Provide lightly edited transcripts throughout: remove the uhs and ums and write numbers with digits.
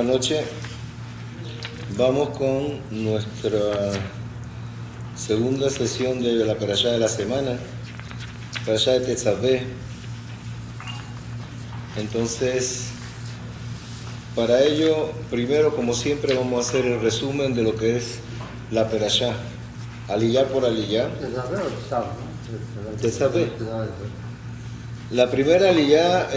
noche vamos con nuestra segunda sesión de la Parashá de la semana, Parashá de Tetzaveh. Entonces, para ello, primero, como siempre, vamos a hacer el resumen de lo que es la Parashá, aliyá por aliyá. Tetzaveh. La primera aliyá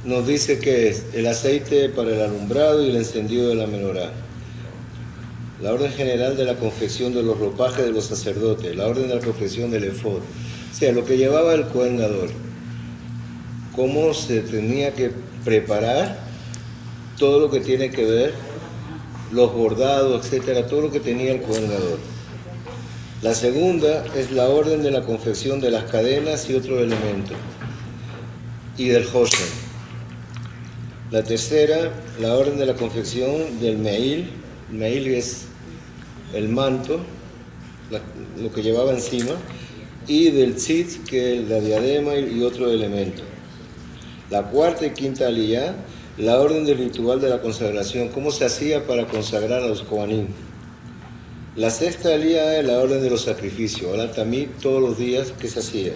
nos dice que es el aceite para el alumbrado y el encendido de la menorá. La orden general de la confección de los ropajes de los sacerdotes, la orden de la confección del efod, o sea, lo que llevaba el Cohen Gadol, cómo se tenía que preparar todo lo que tiene que ver, los bordados, etcétera, todo lo que tenía el Cohen Gadol. La segunda es la orden de la confección de las cadenas y otros elementos, y del Hoshen. La tercera, la orden de la confección del Meil. Meil es el manto, lo que llevaba encima, y del Tzitz, que es la diadema y otro elemento. La cuarta y quinta aliyá, la orden del ritual de la consagración, cómo se hacía para consagrar a los Kohanim. La sexta aliyá es la orden de los sacrificios, ahora también todos los días que se hacía.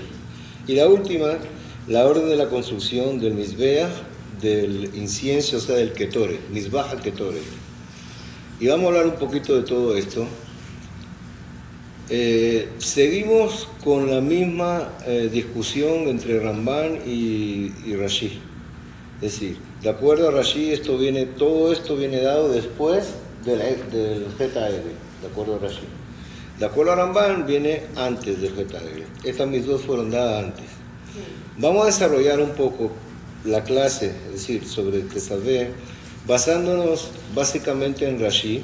Y la última, la orden de la construcción del Mizbeach, del incienso, o sea, del Ketore, Mizbach al Ketore. Y vamos a hablar un poquito de todo esto. Seguimos con la misma discusión entre Ramban y Rashi. Es decir, de acuerdo a Rashi, todo esto viene dado después del Jeta Ere, de acuerdo a Rashi. De acuerdo a Ramban, viene antes del Jeta Ere. Estas mis dos fueron dadas antes. Vamos a desarrollar un poco la clase, es decir, sobre el Tetzaveh, basándonos básicamente en Rashi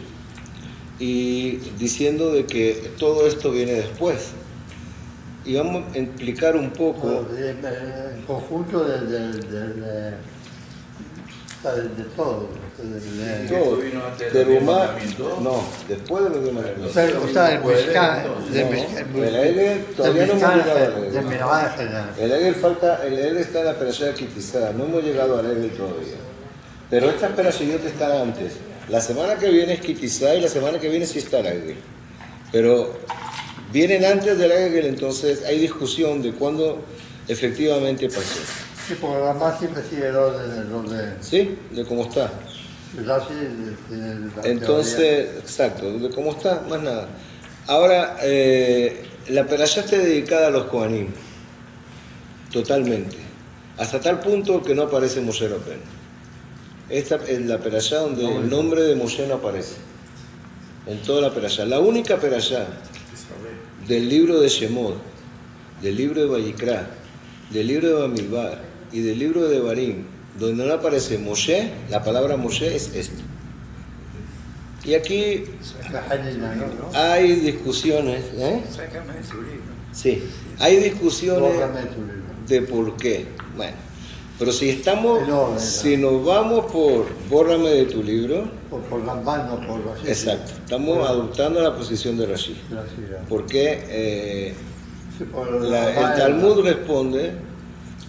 y diciendo de que todo esto viene después. Y vamos a explicar un poco... El conjunto de todo. Todo. Vino antes De del Rumá, mandamiento. no, después de los diez mandamientos. O sea, el Mishkan, El Egel todavía no hemos llegado al de Egel. Menorá en general. El Egel está en la Perashá de Kitizá, no hemos llegado al Egel todavía. Pero estas Perashayot están antes. La semana que viene es Kitizá y la semana que viene sí está el Egel. Pero vienen antes del Egel, entonces hay discusión de cuándo efectivamente pasó. Sí, porque la más siempre sigue el orden. ¿Sí? De cómo está. Entonces, exacto, de cómo está, más nada. Ahora, la Perashá está dedicada a los Kohanim, totalmente. Hasta tal punto que no aparece Moshe Rabbeinu. Esta es la Perashá donde el nombre de Moshe no aparece. En toda la Perashá. La única Perashá del libro de Shemot, del libro de Vayikra, del libro de Bamidbar y del libro de Devarim, donde no aparece Moshe, la palabra Moshe es esto. Y aquí hay discusiones, Sácame de tu libro. Sí, hay discusiones de por qué. Bueno, pero si nos vamos por bórrame de tu libro, Por Ramban, no por Rashi. exacto, estamos adoptando la posición de Rashi. Porque el Talmud responde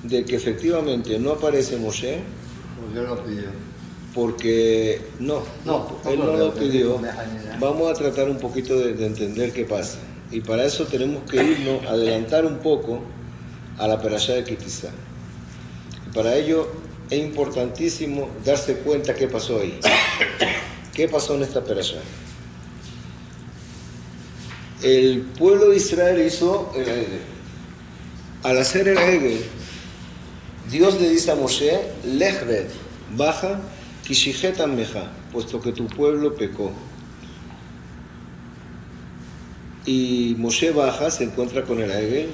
de que efectivamente no aparece Moshe Porque lo pidió. porque él no lo pidió. Va. Vamos a tratar un poquito de entender qué pasa. Y para eso tenemos que irnos, adelantar un poco a la Perashá de Kitizá. Y para ello es importantísimo darse cuenta qué pasó ahí. ¿Qué pasó en esta Perashá? El pueblo de Israel hizo el Egel. Al hacer el Egel, Dios le dice a Moshe, Lech red, baja, kishijet ameja, puesto que tu pueblo pecó. Y Moshe baja, se encuentra con el Egel.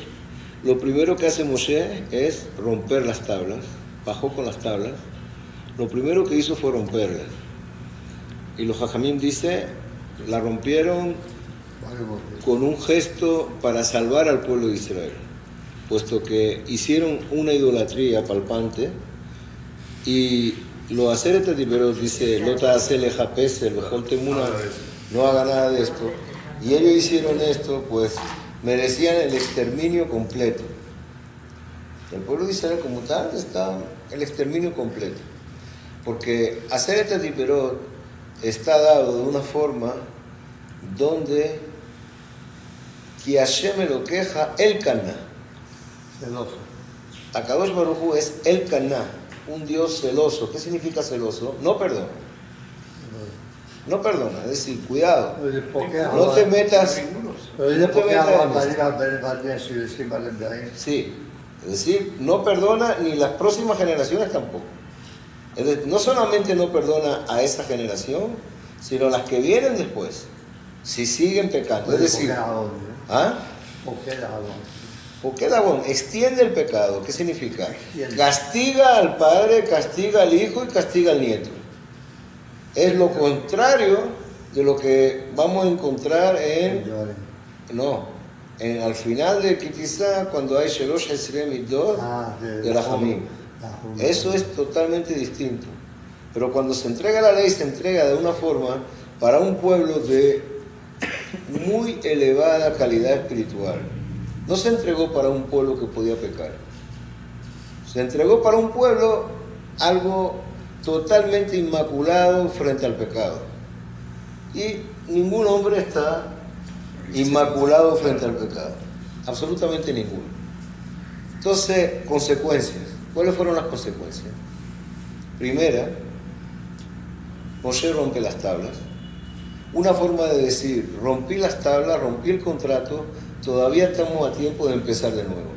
Lo primero que hace Moshe es romper las tablas. Bajó con las tablas. Lo primero que hizo fue romperlas. Y los Jajamim dice, la rompieron con un gesto para salvar al pueblo de Israel, puesto que hicieron una idolatría palpante y lo hacer este libro dice Lota hacele japese, no haga nada de esto, y ellos hicieron esto, pues merecían el exterminio completo. El pueblo de Israel como tal está el exterminio completo. Porque hacer este tiperot está dado de una forma donde Ki Hashem lo queja el Caná. Celoso. Akadosh Baruj Hu es el Caná, un Dios celoso. ¿Qué significa celoso? No perdona. No perdona, es decir, cuidado. No te metas. Pero ¿por qué ahí? Sí, es decir, no perdona ni las próximas generaciones tampoco. Es decir, no solamente no perdona a esa generación, sino a las que vienen después, si siguen pecando. Es decir, ¿ah? Porque Dagón extiende el pecado. ¿Qué significa? Castiga al padre, castiga al hijo y castiga al nieto. Es lo contrario de lo que vamos a encontrar al final de Kitizá, cuando hay Shelosh Esrei Midot de la Jamim. Eso es totalmente distinto. Pero cuando se entrega la ley, se entrega de una forma para un pueblo de muy elevada calidad espiritual. No se entregó para un pueblo que podía pecar. Se entregó para un pueblo algo totalmente inmaculado frente al pecado. Y ningún hombre está inmaculado frente al pecado. Absolutamente ninguno. Entonces, consecuencias. ¿Cuáles fueron las consecuencias? Primera, Moshe rompe las tablas. Una forma de decir, rompí las tablas, rompí el contrato, todavía estamos a tiempo de empezar de nuevo.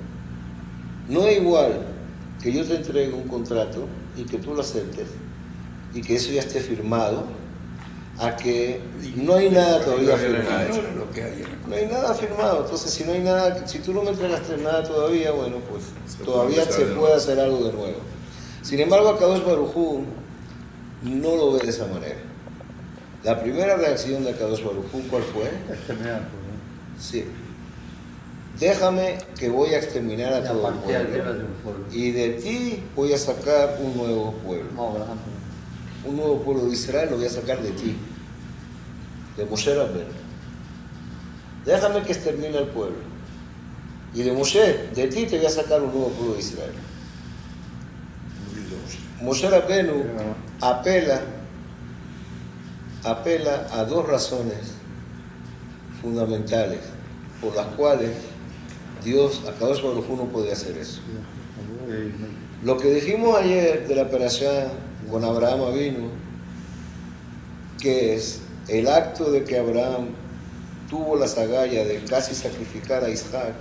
No es igual que yo te entregue un contrato y que tú lo aceptes y que eso ya esté firmado, a que no hay nada todavía firmado. No hay nada firmado. Entonces, si no hay nada, si tú no me entregaste nada todavía, bueno, pues todavía se puede hacer algo de nuevo. Sin embargo, Akadosh Baruj Hu no lo ve de esa manera. La primera reacción de Akadosh Baruj Hu, ¿cuál fue? Sí. Déjame que voy a exterminar a todo el pueblo. Y de ti voy a sacar un nuevo pueblo. Un nuevo pueblo de Israel lo voy a sacar de ti. De Moshe Rabbeinu. Déjame que extermine al pueblo. Y de Moshe, de ti te voy a sacar un nuevo pueblo de Israel. Moshe Rabbeinu apela a dos razones fundamentales por las cuales Dios, Akadosh Baruj Hu, no podía hacer eso. Lo que dijimos ayer de la perashá con Abraham Avinu, que es el acto de que Abraham tuvo la agalla de casi sacrificar a Isaac,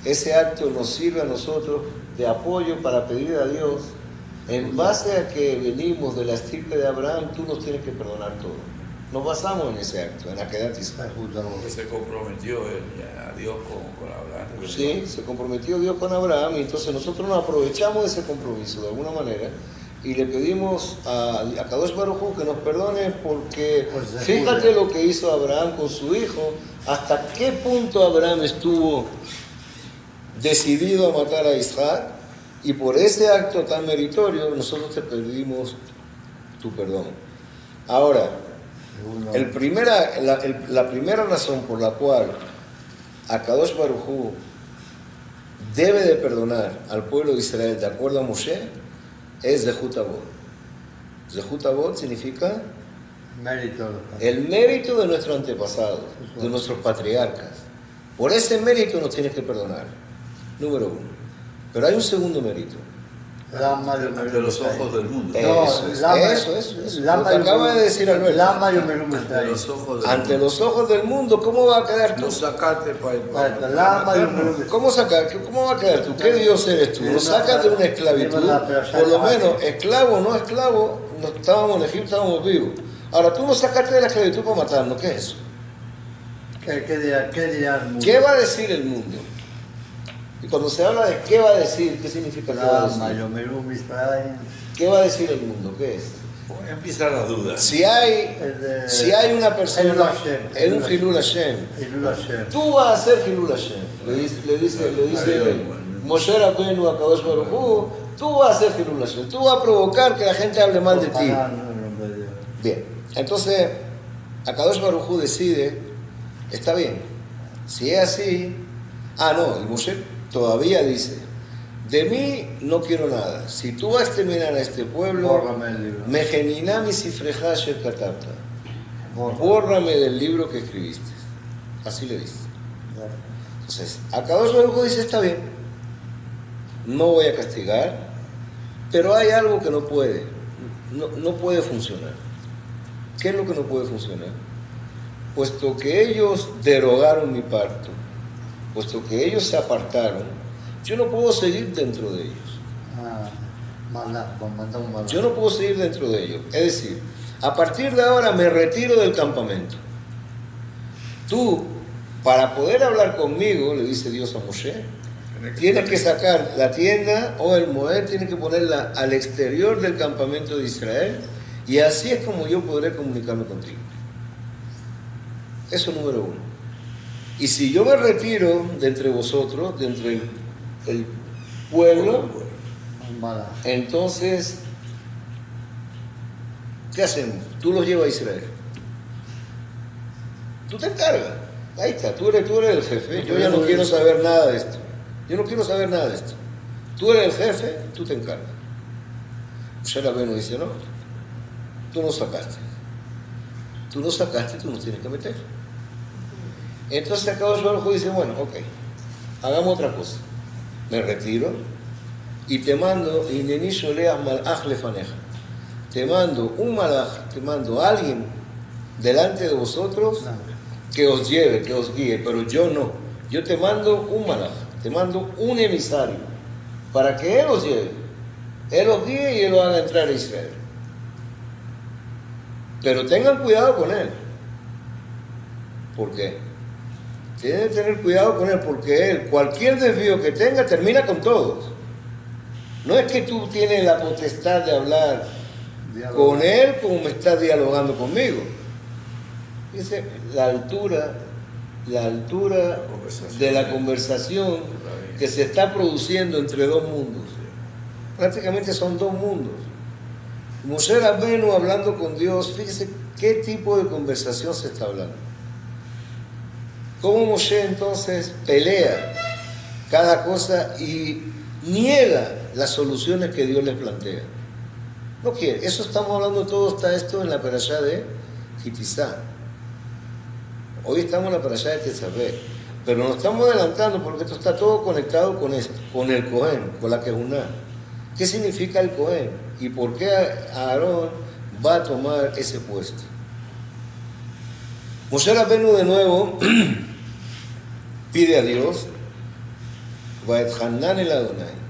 ese acto nos sirve a nosotros de apoyo para pedir a Dios, en base a que venimos de la estirpe de Abraham, tú nos tienes que perdonar todo. Nos basamos en ese acto, en la Akedat Isaac. Se comprometió a Dios con Abraham. Sí, se comprometió Dios con Abraham y entonces nosotros nos aprovechamos de ese compromiso de alguna manera y le pedimos a Kadosh Baruj Hu que nos perdone porque fíjate lo que hizo Abraham con su hijo, hasta qué punto Abraham estuvo decidido a matar a Isaac, y por ese acto tan meritorio nosotros te pedimos tu perdón. Ahora, la primera razón por la cual Akadosh Baruj Hu debe de perdonar al pueblo de Israel de acuerdo a Moshe es Zehut Avot. Zehut Avot significa el mérito de nuestros antepasados, de nuestros patriarcas. Por ese mérito nos tienes que perdonar, número uno. Pero hay un segundo mérito. Ante los ojos del mundo. Eso. Lo que acaba de decir Alberto. Ante los ojos del mundo, ¿cómo va a quedar tú? No sacarte ¿Cómo va a quedar tú? ¿Qué Dios eres tú? Nos sacas de una esclavitud. Por lo menos, esclavo o no esclavo, no estábamos en Egipto, estábamos vivos. Ahora, tú nos sacaste de la esclavitud para matarnos. ¿Qué es eso? ¿Qué dirá el mundo? ¿Qué va a decir el mundo? Y cuando se habla de qué va a decir, ¿qué significa qué va a decir? ¿Qué va a decir el mundo? ¿Qué es? Empiezan las dudas. Si hay una persona en un Hilul Hashem, tú vas a hacer Hilul Hashem. Le dice Moshe Rabbeinu a Kadosh Baruj Hu, tú vas a hacer Hilul Hashem. Tú vas a provocar que la gente hable mal de ti. Bien, entonces Kadosh Baruj Hu decide, está bien, si es así, y Moshe todavía dice, de mí no quiero nada. Si tú vas a exterminar a este pueblo, Bórrame el libro. Mejeninami Sifreja Shel Katabta. Bórrame. Bórrame del libro que escribiste. Así le dice. Bórrame. Entonces, Akadosh Baruj Hu dice, está bien, no voy a castigar, pero hay algo que no puede, no puede funcionar. ¿Qué es lo que no puede funcionar? Puesto que ellos derogaron mi pacto, puesto que ellos se apartaron, yo no puedo seguir dentro de ellos. Ah, mala, manda un mala. Yo no puedo seguir dentro de ellos. Es decir, a partir de ahora me retiro del campamento. Tú, para poder hablar conmigo, le dice Dios a Moshe, tienes que sacar la tienda o el moed, tienes que ponerla al exterior del campamento de Israel, y así es como yo podré comunicarme contigo. Eso número uno. Y si yo me retiro de entre vosotros, de entre el pueblo, Mala. entonces, ¿qué hacemos? Tú los llevas a Israel. Tú te encargas. Ahí está, tú eres el jefe. Yo ya no quiero saber nada de esto. Yo no quiero saber nada de esto. Tú eres el jefe, tú te encargas. Moshe Rabbeinu dice, no, tú no sacaste. Tú no sacaste, tú nos tienes que meter. Entonces Akadosh Baruj Hu dice, bueno, ok, hagamos otra cosa. Me retiro y te mando, Hineni Sholeach Malach Lefaneja. Te mando un malach, te mando a alguien delante de vosotros que os lleve, que os guíe, pero yo no. Yo te mando un malach, te mando un emisario para que él os lleve, él os guíe y él os haga entrar a Israel. Pero tengan cuidado con él. ¿Por qué? Tienen que tener cuidado con él porque él, cualquier desvío que tenga, termina con todos. No es que tú tienes la potestad de hablar con él como me estás dialogando conmigo. Dice, la altura de la conversación que se está produciendo entre dos mundos. Prácticamente son dos mundos. Moshe Rabbeinu hablando con Dios, fíjese qué tipo de conversación se está hablando. Cómo Moshe entonces pelea cada cosa y niega las soluciones que Dios les plantea. No quiere. Eso estamos hablando todo, está esto en la parashá de Kitizá. Hoy estamos en la parashá de Tetzaveh, pero nos estamos adelantando porque esto está todo conectado con esto, con el Cohen, con la Kehuná. ¿Qué significa el Cohen? ¿Y por qué Aarón va a tomar ese puesto? Moshe Rabbeinu de nuevo pide a Dios, Vaet Hanan el Adonai.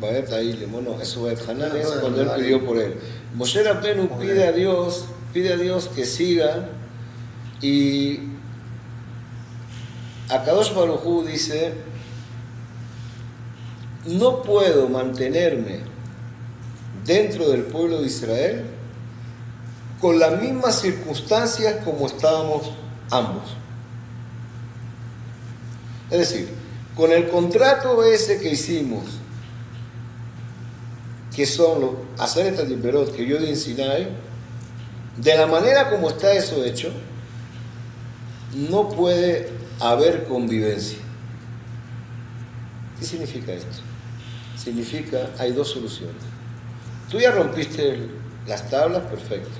Vaet ahí, no, eso Vaet Hanan es cuando él pidió por él. Moshe Rabbeinu pide a Dios que siga, y Akadosh Baruj Hu dice, no puedo mantenerme dentro del pueblo de Israel con las mismas circunstancias como estábamos ambos. Es decir, con el contrato ese que hicimos, que son los Aseret HaDiberot que yo di en Sinai, de la manera como está eso hecho, no puede haber convivencia. ¿Qué significa esto? Significa, hay dos soluciones. Tú ya rompiste las tablas, perfecto.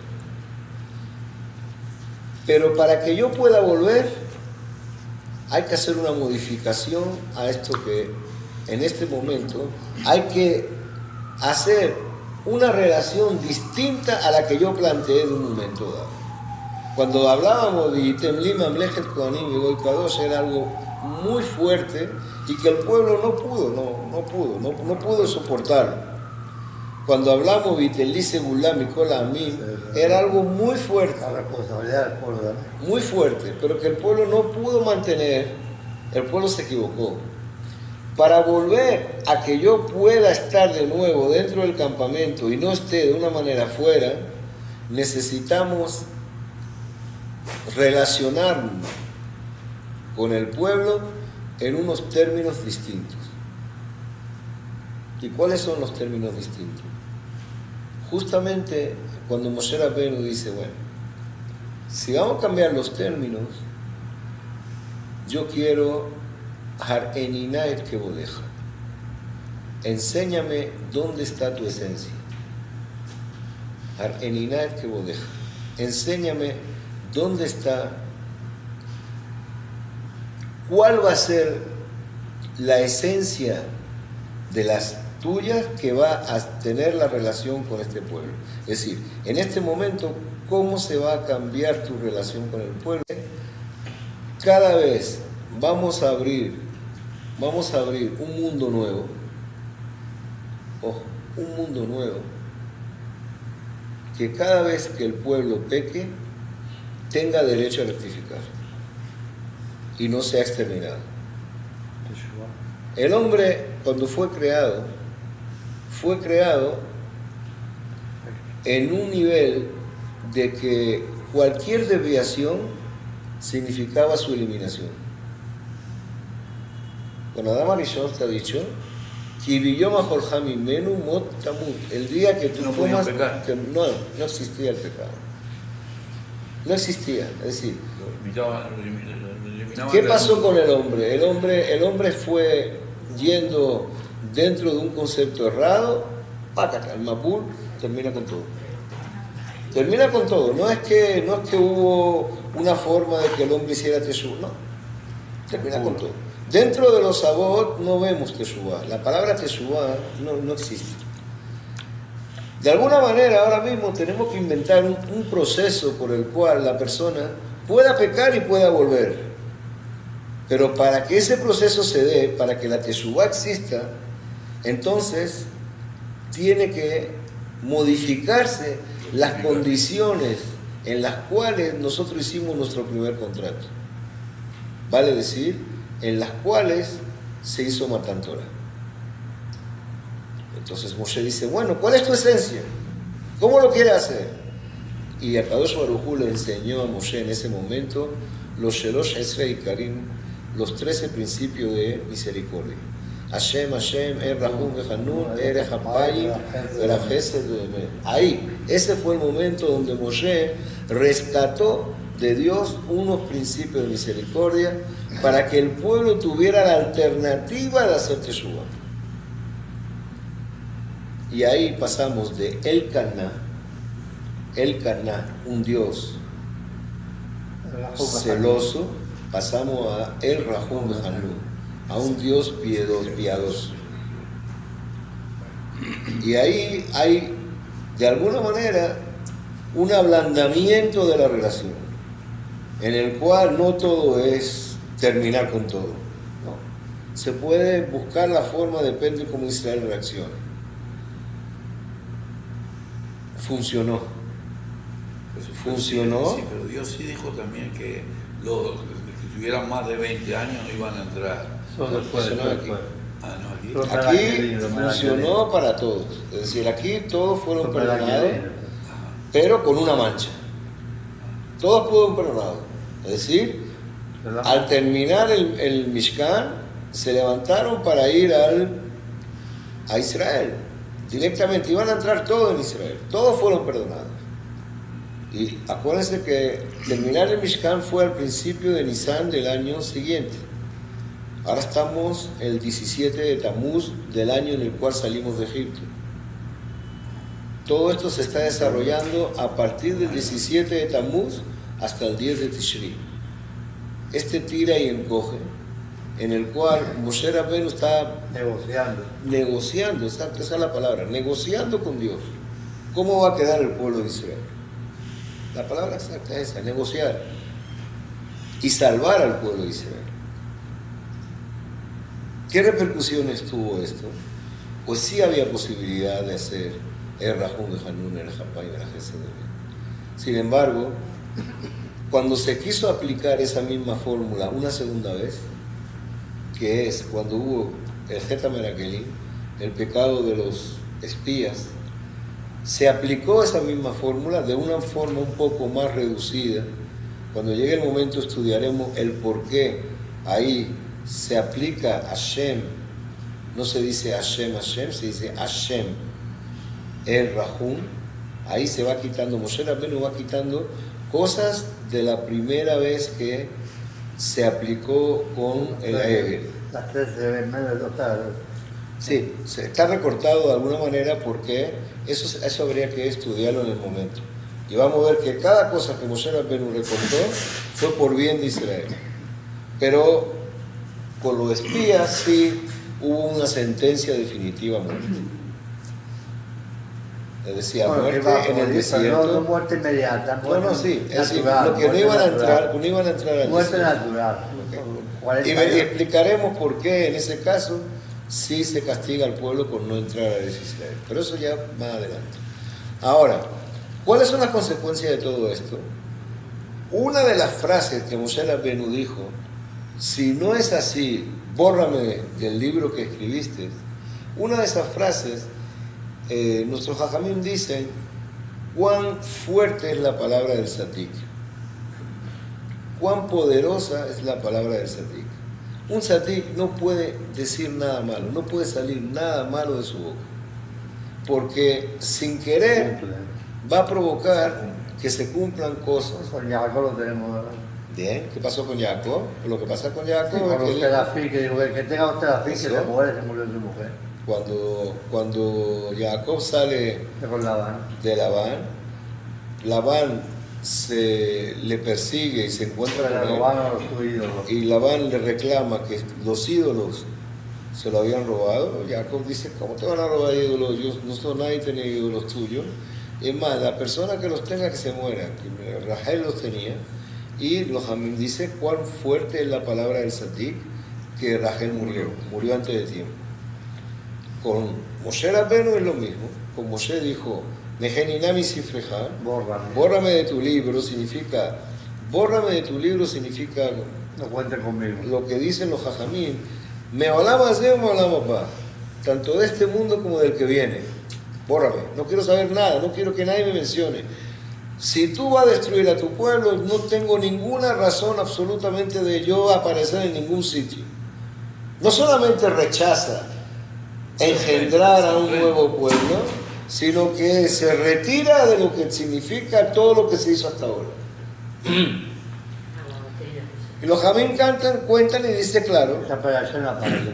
Pero para que yo pueda volver, hay que hacer una modificación a esto que en este momento hay que hacer una relación distinta a la que yo planteé de un momento dado. Cuando hablábamos de Yitem Li Mamlechet Kohanim y Goy Kadosh era algo muy fuerte y que el pueblo no pudo soportarlo. Cuando hablamos de Yitem Li Segulam y Kol Amim era algo muy fuerte. La responsabilidad del pueblo, ¿verdad? Muy fuerte, pero que el pueblo no pudo mantener, el pueblo se equivocó. Para volver a que yo pueda estar de nuevo dentro del campamento y no esté de una manera fuera, necesitamos relacionarnos con el pueblo en unos términos distintos. ¿Y cuáles son los términos distintos? Justamente cuando Moshe Rabbeinu dice, bueno, si vamos a cambiar los términos, yo quiero Har Enina et Kevodeja. enséñame dónde está tu esencia. Enséñame dónde está, cuál va a ser la esencia de las tuyas que va a tener la relación con este pueblo. Es decir, en este momento, ¿cómo se va a cambiar tu relación con el pueblo? Cada vez vamos a abrir un mundo nuevo. Ojo, un mundo nuevo. Que cada vez que el pueblo peque, tenga derecho a rectificar y no sea exterminado. El hombre, cuando fue creado en un nivel de que cualquier desviación significaba su eliminación. Cuando Adán Arishon te ha dicho, el día que tú no comas, pecar. no existía el pecado. No existía, es decir, ¿qué pasó con el hombre? El hombre fue yendo dentro de un concepto errado, pácata, el Mapul termina con todo. Termina con todo, no es que hubo una forma de que el hombre hiciera teshuvah, no, termina con todo. Dentro de los sabot no vemos teshuvah, la palabra teshuvah no existe. De alguna manera ahora mismo tenemos que inventar un proceso por el cual la persona pueda pecar y pueda volver. Pero para que ese proceso se dé, para que la teshuvah exista, entonces tiene que modificarse las condiciones en las cuales nosotros hicimos nuestro primer contrato. Vale decir, en las cuales se hizo Matan Torah. Entonces Moshe dice, bueno, ¿cuál es tu esencia? ¿Cómo lo quiere hacer? Y a Kadosh Baruj Hu le enseñó a Moshe en ese momento los Shelosh Esrei Karim, los 13 principios de misericordia. Hashem, Hashem, Rahum, Hanun, Hapayim, Chesed, Emet. Ahí, ese fue el momento donde Moshe rescató de Dios unos principios de misericordia para que el pueblo tuviera la alternativa de hacer teshuvah. Y ahí pasamos de El Caná, un Dios celoso, pasamos a El Rahum Hanun, a un Dios piadoso. Y ahí hay, de alguna manera, un ablandamiento de la relación, en el cual no todo es terminar con todo. No. Se puede buscar la forma, depende de cómo Israel reaccione. Funcionó. Sí, pero Dios sí dijo también que los que tuvieran más de 20 años no iban a entrar. Solo después. Ah, no, aquí. Aquí funcionó para todos. Es decir, aquí todos fueron perdonados, pero con una mancha. Todos fueron perdonados. Es decir, al terminar el Mishkan, se levantaron para ir a Israel. Directamente, iban a entrar todos en Israel. Todos fueron perdonados. Y acuérdense que terminar el Mishkan fue al principio de Nisan del año siguiente. Ahora estamos el 17 de Tamuz del año en el cual salimos de Egipto. Todo esto se está desarrollando a partir del 17 de Tamuz hasta el 10 de Tishri. Este tira y encoge, en el cual Moshe Rabbeinu está negociando, exacto, esa es la palabra, negociando con Dios. ¿Cómo va a quedar el pueblo de Israel? La palabra exacta es esa, negociar y salvar al pueblo de Israel. ¿Qué repercusiones tuvo esto? Pues sí había posibilidad de hacer el Rahum, el Hanun, el Hapayim, el Chesed. Sin embargo, cuando se quiso aplicar esa misma fórmula una segunda vez, que es cuando hubo el Jeta Merakelim, el pecado de los espías, se aplicó esa misma fórmula de una forma un poco más reducida. Cuando llegue el momento estudiaremos el por qué ahí se aplica Hashem, no se dice Hashem, Hashem, se dice Hashem, el Rahum. Ahí se va quitando, Moshe Rabbeinu va quitando cosas de la primera vez que se aplicó con el Egel. Las 13 meses, Sí, está recortado de alguna manera porque eso habría que estudiarlo en el momento. Y vamos a ver que cada cosa que Moshe Rabbeinu recortó fue por bien de Israel. Pero con los espías sí hubo una sentencia definitiva a muerte. Es decir, a muerte en el desierto. No muerte inmediata. No, sí. Es decir, Natural, lo que no iban a entrar al muerte desierto. natural. Y explicaremos por qué en ese caso sí se castiga al pueblo por no entrar a Israel. Pero eso ya más adelante. Ahora, ¿cuáles son las consecuencias de todo esto? Una de las frases que Moshe Rabbeinu dijo, si no es así, bórrame del libro que escribiste. Una de esas frases, nuestros Jajamim dicen, cuán fuerte es la palabra del Tzadik. Cuán poderosa es la palabra del Tzadik. Un Tzadik no puede decir nada malo, no puede salir nada malo de su boca. Porque sin querer va a provocar que se cumplan cosas. Con Jacob lo tenemos, ¿verdad? Bien, ¿qué pasó con Jacob? Lo que pasa con Jacob Sí, con es los terafí, que digo, el que tenga los terafí, que Eso. se muere su mujer. cuando Jacob sale Que con Labán. de Labán le persigue y se encuentra Le con él. robaron a los ídolos. Y Labán le reclama que los ídolos se lo habían robado. Jacob dice, ¿cómo te van a robar ídolos? Nadie tenía ídolos tuyos. Es más, la persona que los tenga que se muera, que Rahel los tenía. Y los Jamim dice cuán fuerte es la palabra del Tzadik, que Rahel murió antes de tiempo. Con Moshe Rabbeinu es lo mismo. Con Moshe dijo, Neheninami Sifreja, bórrame de tu libro, significa No cuente conmigo. lo que dicen los Jajamim, me hablaba de o me hablaba pa, tanto de este mundo como del que viene. Bórrame, no quiero saber nada, no quiero que nadie me mencione. Si tú vas a destruir a tu pueblo, no tengo ninguna razón absolutamente de yo aparecer en ningún sitio. No solamente rechaza engendrar a un nuevo pueblo, sino que se retira de lo que significa todo lo que se hizo hasta ahora. Y los Jamim cuentan y dice claro, Esa operación aparece.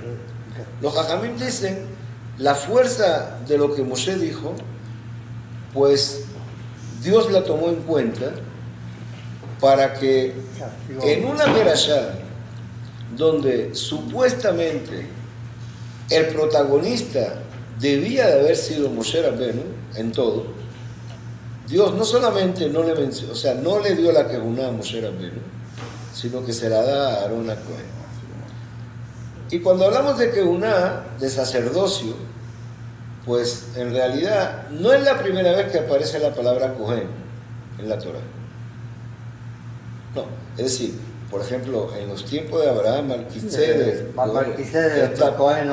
los Jajamim dicen, la fuerza de lo que Moshe dijo, pues Dios la tomó en cuenta para que en una perashá donde supuestamente el protagonista debía de haber sido Moshe Rabbeinu en todo, Dios no solamente no le mencionó, o sea, no le dio la kehuná a Moshe Rabbeinu, sino que se la da a Aarón HaKohen. Y cuando hablamos de kehuná, de sacerdocio, pues en realidad no es la primera vez que aparece la palabra Cohen en la Torah. No, es decir, por ejemplo, en los tiempos de Abraham, Melquisedec,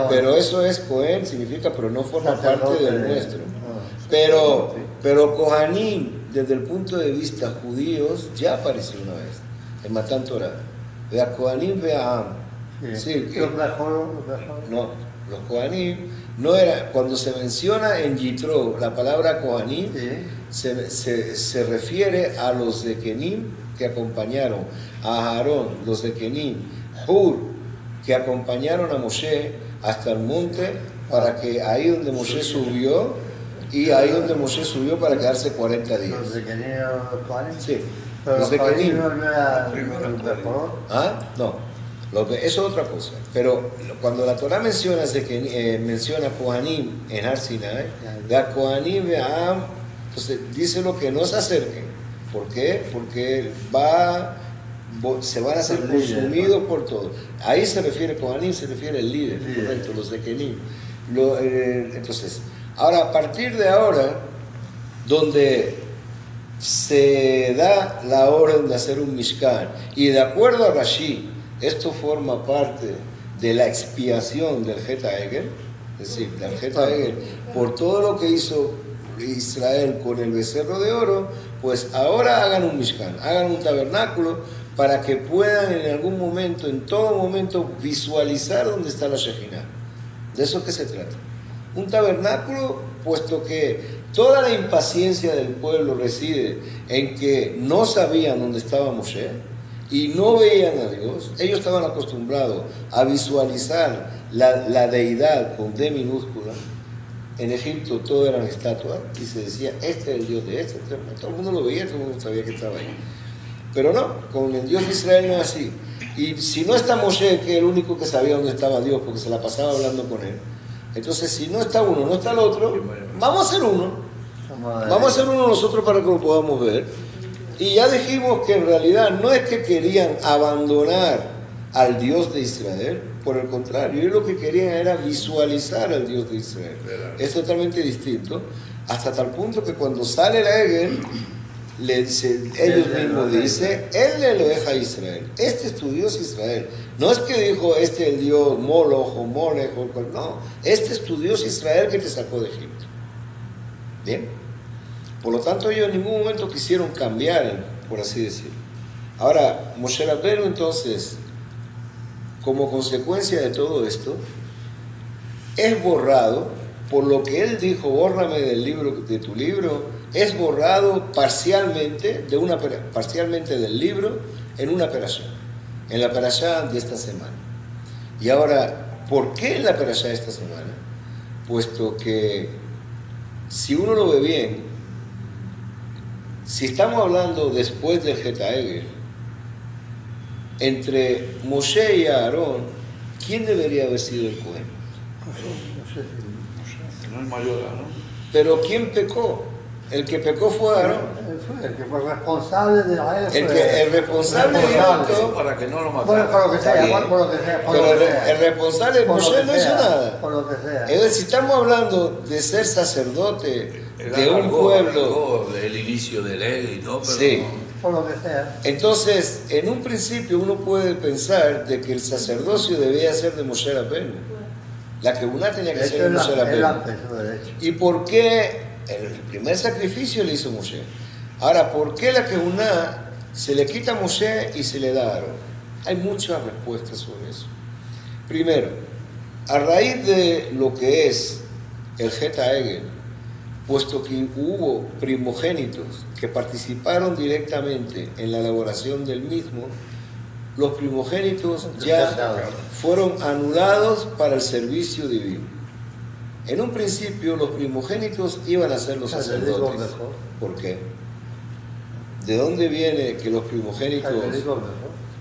pero eso es Cohen, significa, pero no forma parte del nuestro. Pero Kohanim, desde el punto de vista judíos, ya apareció una vez, en Matan Torah. Vea Kohanim, vea Am. Sí, no, los Kohanim no era, cuando se menciona en Yitro la palabra Kohanim, se refiere a los de Kenim que acompañaron a Aarón, los de Kenim, Hur, que acompañaron a Moshe hasta el monte, para que ahí donde Moshe subió, y ahí donde Moshe subió para quedarse 40 días. ¿Los de Kenim eran los Kohanim? Sí, Pero los de Kenim. no era el mejor. ¿Ah? No. Eso es otra cosa. Pero cuando la Torah menciona Kohanim en Har Sinai, de Kohanim ve'am, entonces dice lo que no se acerquen. ¿Por qué? Porque se van a ser consumidos por todo. Ahí se refiere Kohanim, se refiere el líder, correcto, los de Kenim. Entonces, ahora, a partir de ahora, donde se da la orden de hacer un Mishkan, y de acuerdo a Rashi, esto forma parte de la expiación del Jeta Egel, es decir, del Jeta Egel, por todo lo que hizo Israel con el becerro de oro, pues ahora hagan un Mishkan, hagan un tabernáculo para que puedan en algún momento, en todo momento, visualizar dónde está la Shejinah. De eso es que se trata. Un tabernáculo, puesto que toda la impaciencia del pueblo reside en que no sabían dónde estaba Moshe, y no veían a Dios, ellos estaban acostumbrados a visualizar la deidad con D minúscula, en Egipto todo eran estatuas y se decía, este es el Dios de este. Todo el mundo lo veía, todo el mundo sabía que estaba ahí. Pero no, con el Dios de Israel no es así. Y si no está Moshe, que es el único que sabía dónde estaba Dios, porque se la pasaba hablando con él, entonces si no está uno, no está el otro, vamos a hacer uno. Vamos a hacer uno nosotros para que lo podamos ver. Y ya dijimos que en realidad no es que querían abandonar al Dios de Israel, por el contrario, ellos lo que querían era visualizar al Dios de Israel. Es totalmente distinto, hasta tal punto que cuando sale la Egel, ellos mismos dicen, él le lo deja a Israel, este es tu Dios Israel. No es que dijo, este es el Dios Moloch o Molech, no, este es tu Dios Israel que te sacó de Egipto. Bien, por lo tanto ellos en ningún momento quisieron cambiar, por así decirlo. Ahora, Moshe Rabbeinu entonces, como consecuencia de todo esto, es borrado, por lo que él dijo, bórrame de tu libro, es borrado parcialmente del libro en una perashá, en la perashá de esta semana. Y ahora, ¿por qué en la perashá de esta semana? Puesto que, si uno lo ve bien, si estamos hablando después del Geta Egel, entre Moshe y Aarón, ¿quién debería haber sido el Cohen? No es mayor, ¿no? Pero ¿quién pecó? El que pecó fue Aarón. El que fue responsable de la El responsable de esto, para que no lo Bueno, mataran. por lo que sea, Está bien. por lo que sea. pero el responsable de Por lo Moshe que no hizo sea, nada. por lo que sea. Es decir, si estamos hablando de ser sacerdote Él de un alargó pueblo, el inicio de ley, ¿no? Pero sí. no. Por lo que sea. Entonces, en un principio uno puede pensar de que el sacerdocio debía ser de Moshe Rabbeinu. La Kebuná tenía que De ser hecho, de Moshe él Rabbeinu. empezó derecho. ¿Y por qué el primer sacrificio le hizo Moshe? Ahora, ¿por qué la Kebuná se le quita a Moshe y se le da a Aarón? Hay muchas respuestas sobre eso. Primero, a raíz de lo que es el Geta Egel, puesto que hubo primogénitos que participaron directamente en la elaboración del mismo, los primogénitos ya fueron anulados para el servicio divino. En un principio los primogénitos iban a ser los sacerdotes. ¿Por qué? ¿De dónde viene que los primogénitos...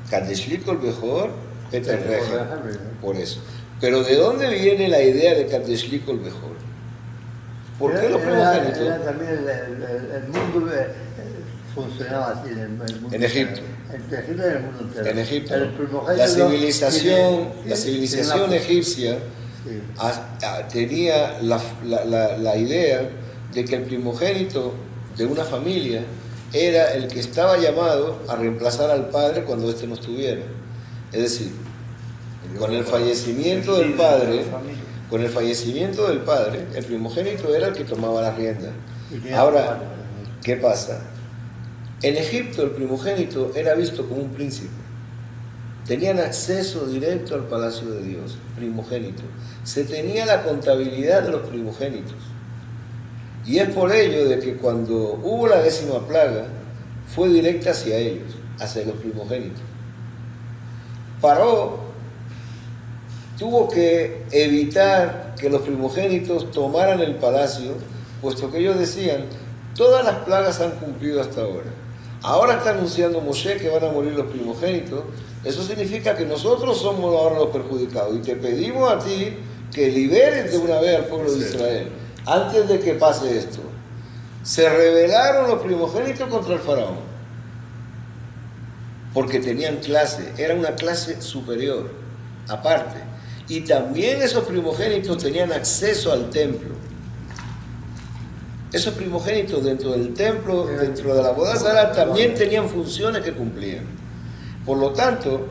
Kadeshlik ol Bejor, Peter Reger, por eso. Pero ¿de dónde viene la idea de Kadeshlik ol Bejor? ¿Por qué los primogénitos? También el mundo funcionaba así en el mundo. En Egipto. En Egipto y en el mundo entero. En Egipto. El primogénito La civilización egipcia tenía la idea de que el primogénito de una familia era el que estaba llamado a reemplazar al padre cuando éste no estuviera. Es decir, con el fallecimiento del padre, el primogénito era el que tomaba la rienda. Ahora, ¿qué pasa? En Egipto el primogénito era visto como un príncipe. Tenían acceso directo al palacio de Dios, primogénito. Se tenía la contabilidad de los primogénitos. Y es por ello de que cuando hubo la 10ª plaga, fue directa hacia ellos, hacia los primogénitos. Paró, tuvo que evitar que los primogénitos tomaran el palacio, puesto que ellos decían, todas las plagas han cumplido hasta ahora. Ahora está anunciando Moshe que van a morir los primogénitos. Eso significa que nosotros somos ahora los perjudicados. Y te pedimos a ti que liberes de una vez al pueblo de Israel, antes de que pase esto. Se rebelaron los primogénitos contra el faraón, porque tenían clase, era una clase superior, aparte. Y también esos primogénitos tenían acceso al templo. Esos primogénitos dentro del templo, dentro de la boda Zará, también tenían funciones que cumplían. Por lo tanto,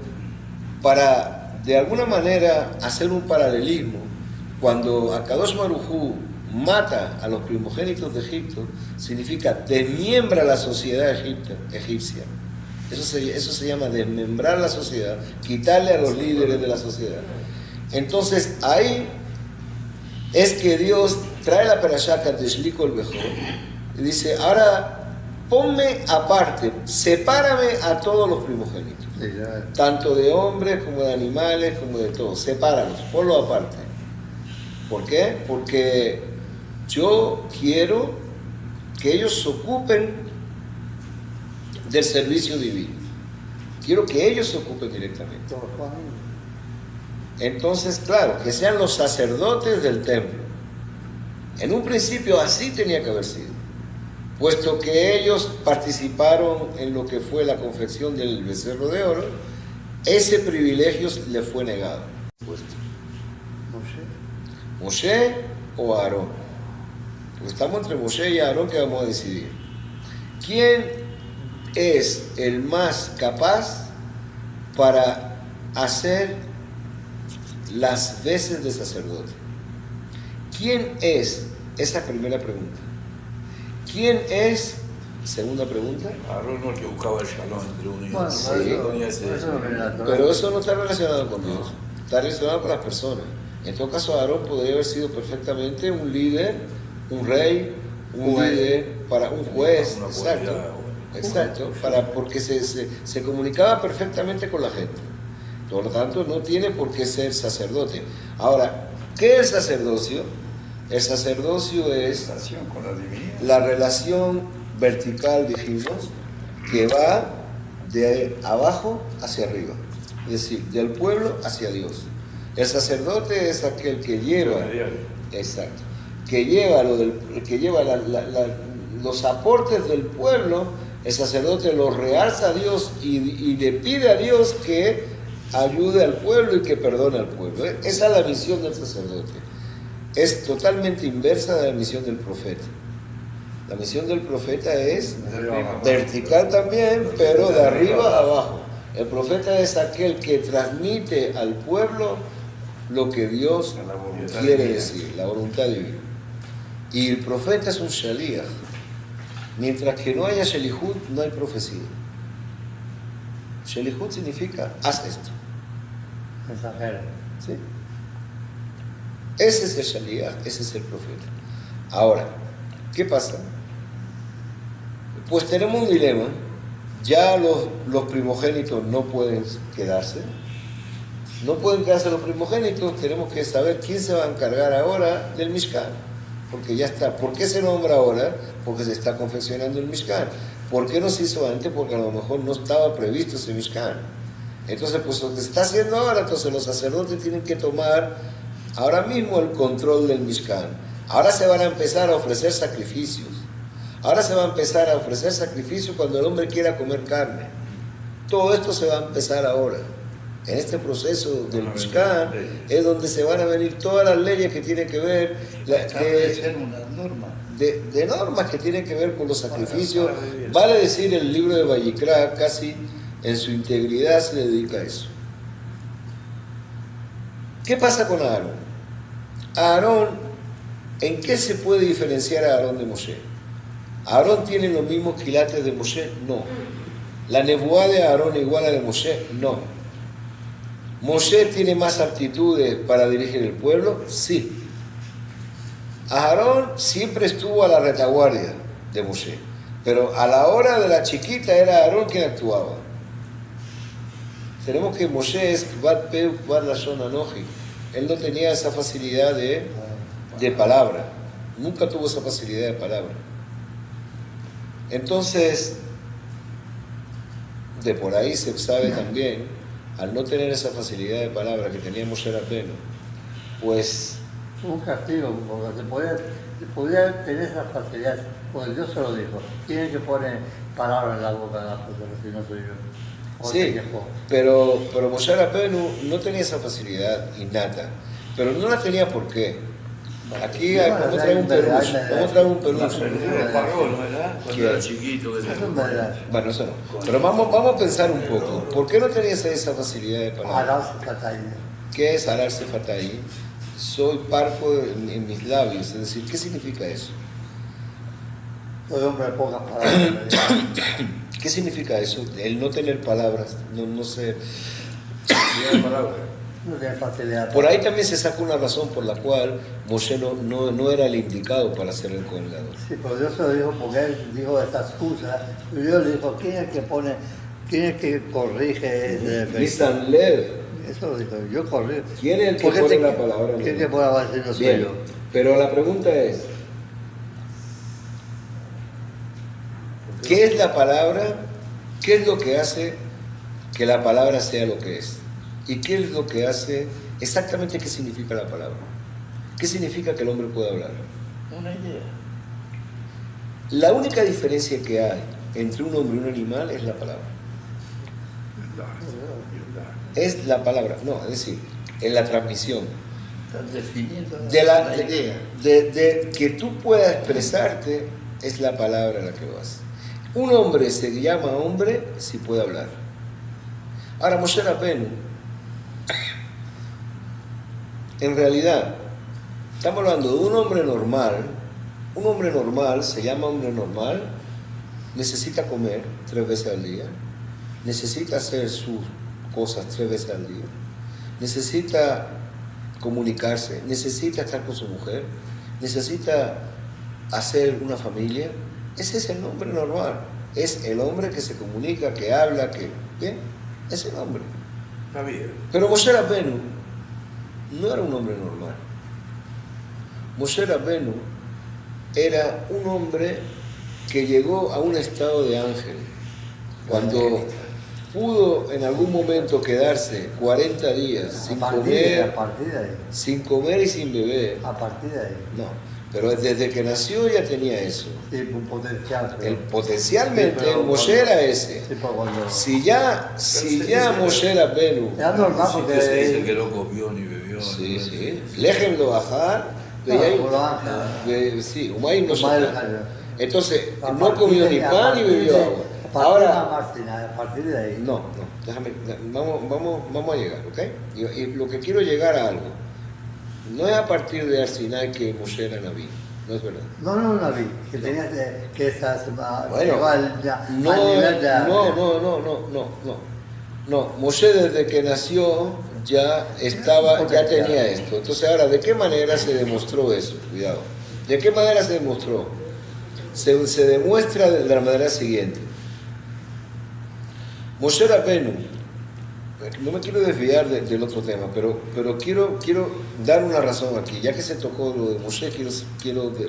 para de alguna manera hacer un paralelismo, cuando Akadosh Baruj Hu mata a los primogénitos de Egipto, significa desmiembra la sociedad egipcia. Eso se llama desmembrar la sociedad, quitarle a los líderes de la sociedad. Entonces ahí es que Dios trae la perashá Kadeshlik ol Bejor y dice, ahora ponme aparte, sepárame a todos los primogénitos. Sí, tanto de hombres como de animales, como de todo. Sepáralos, ponlo aparte. ¿Por qué? Porque yo quiero que ellos se ocupen del servicio divino. Quiero que ellos se ocupen directamente. Entonces, claro, que sean los sacerdotes del templo. En un principio así tenía que haber sido, puesto que ellos participaron en lo que fue la confección del becerro de oro, ese privilegio le fue negado. Moshe o Aarón. Porque estamos entre Moshe y Aarón que vamos a decidir. ¿Quién es el más capaz para hacer las veces de sacerdote? ¿Quién es? Esa primera pregunta. ¿Quién es? Segunda pregunta. Aarón no, el que buscaba el shalom entre uno y Bueno, otro. Sí. Pero eso no está relacionado con Dios, está relacionado con las personas. En todo caso, Aarón podría haber sido perfectamente un líder, un rey, un líder, para un juez, exacto, porque se comunicaba perfectamente con la gente. Por lo tanto, no tiene por qué ser sacerdote. Ahora, ¿qué es el sacerdocio? El sacerdocio es la relación vertical, dijimos, que va de abajo hacia arriba, es decir, del pueblo hacia Dios. El sacerdote es aquel que lleva, exacto, que lleva los aportes del pueblo. El sacerdote los realza a Dios y le pide a Dios que ayude al pueblo y que perdone al pueblo. Esa es la misión del sacerdote. Es totalmente inversa de la misión del profeta. La misión del profeta es vertical también, pero de arriba a abajo. El profeta es aquel que transmite al pueblo lo que Dios quiere decir, la voluntad divina. Y el profeta es un shaliach. Mientras que no haya shelihut, no hay profecía. Shelihut significa, haz esto. Mensajero. ¿Sí? Ese es el shaliach, ese es el profeta. Ahora, ¿qué pasa? Pues tenemos un dilema. Ya los primogénitos no pueden quedarse. No pueden quedarse los primogénitos. Tenemos que saber quién se va a encargar ahora del Mishkan. Porque ya está. ¿Por qué se nombra ahora? Porque se está confeccionando el Mishkan. ¿Por qué no se hizo antes? Porque a lo mejor no estaba previsto ese Mishkan. Entonces, pues lo que se está haciendo ahora, entonces los sacerdotes tienen que tomar ahora mismo el control del Mishkan. Ahora se van a empezar a ofrecer sacrificios. Ahora se va a empezar a ofrecer sacrificios cuando el hombre quiera comer carne. Todo esto se va a empezar ahora. En este proceso del Mishkan es donde se van a venir todas las leyes que tienen que ver de normas que tienen que ver con los sacrificios. Vale decir, el libro de Vayikra casi en su integridad se dedica a eso. ¿Qué pasa con Aarón? Aarón, ¿en qué se puede diferenciar a Aarón de Moshe? ¿Aarón tiene los mismos quilates de Moshe? No. ¿La nebuá de Aarón igual a la de Moshe? No. ¿Moshe tiene más aptitudes para dirigir el pueblo? Sí. Aarón siempre estuvo a la retaguardia de Moshe, pero a la hora de la chiquita era Aarón quien actuaba. Tenemos que Moshe es Bat Peu Bat Lashon Anoji. Él no tenía esa facilidad de palabra. Nunca tuvo esa facilidad de palabra. Entonces, de por ahí se sabe también, al no tener esa facilidad de palabra que tenía Moshe Rabbeinu, pues... Un castigo, porque se podía tener esa facilidad, porque Dios se lo dijo. Tienen que poner palabras en la boca de las personas, si no soy yo. Sí, pero Moshe Rabbeinu no tenía esa facilidad innata, pero no la tenía por qué. Aquí vamos a traer un peluche. Vamos a traer un peluche. Cuando era chiquito. Bueno, eso no. Pero vamos a pensar un poco. ¿Por qué no tenías esa facilidad de palabra? ¿Qué es alarse fatahí? Soy parco en mis labios. Es decir, ¿qué significa eso? Soy hombre de pocas palabras. ¿Qué significa eso? El no tener palabras, no ser... No tiene facilidad. Por ahí también se saca una razón por la cual Moshe no era el indicado para ser el coordinador. Sí, pero Dios se lo dijo porque él dijo esta excusa. Y Dios le dijo, ¿quién es el que pone ¿Quién es que corrige ese defecto? Nisan Lev. Eso lo dijo, yo corrijo. ¿Quién es el que ¿Por qué pone te- la palabra? ¿Quién es que pone a decir no soy Bien, yo? pero la pregunta es, ¿qué es la palabra? ¿Qué es lo que hace que la palabra sea lo que es? ¿Y qué es lo que hace exactamente qué significa la palabra? ¿Qué significa que el hombre pueda hablar? Una idea. La única diferencia que hay entre un hombre y un animal es la palabra. Es la palabra, no, es decir, en la transmisión. Estás definiendo De la idea. de que tú puedas expresarte es la palabra la que lo hace. Un hombre se llama hombre si puede hablar. Ahora, Moshe Rabbeinu, en realidad, estamos hablando de un hombre normal. Un hombre normal se llama hombre normal, necesita comer 3 veces al día, necesita hacer sus cosas 3 veces al día, necesita comunicarse, necesita estar con su mujer, necesita hacer una familia. Ese es el hombre normal. Es el hombre que se comunica, que habla, que... Bien, es el hombre. Está bien. Pero Moshe Rabbeinu no era un hombre normal. Moshe Rabbeinu era un hombre que llegó a un estado de ángel. Cuando pudo en algún momento quedarse 40 días sin A comer, partir de ahí. sin comer y sin beber. A partir de ahí. No, pero desde que nació ya tenía eso. Sí, un potencial. pero- Potencialmente Sí, pero el Moshe cuando- era ese. Sí, pero cuando... Si ya Moshe Rabbeinu, Era normal Sí, porque... que se dice que no comió ni bebió. sí, ¿no? sí, Lejem lo bajar, sí, Umayim no shata. Entonces, no comió ni pan ni bebió agua. Ahora, A partir de ahí. no, déjame, vamos a llegar, ¿ok? Y lo que quiero llegar a algo, no es a partir de Arsinai que Moshe era Naví, no es verdad. No, Naví, que tenías que esas... Bueno, llegó al nivel de... no, Moshe desde que nació ya tenía esto. Entonces ahora, ¿de qué manera se demostró eso? Cuidado. ¿De qué manera se demostró? Se demuestra de la manera siguiente. Moshe Rabbeinu, no me quiero desviar del otro tema, pero quiero dar una razón aquí. Ya que se tocó lo de Moshe,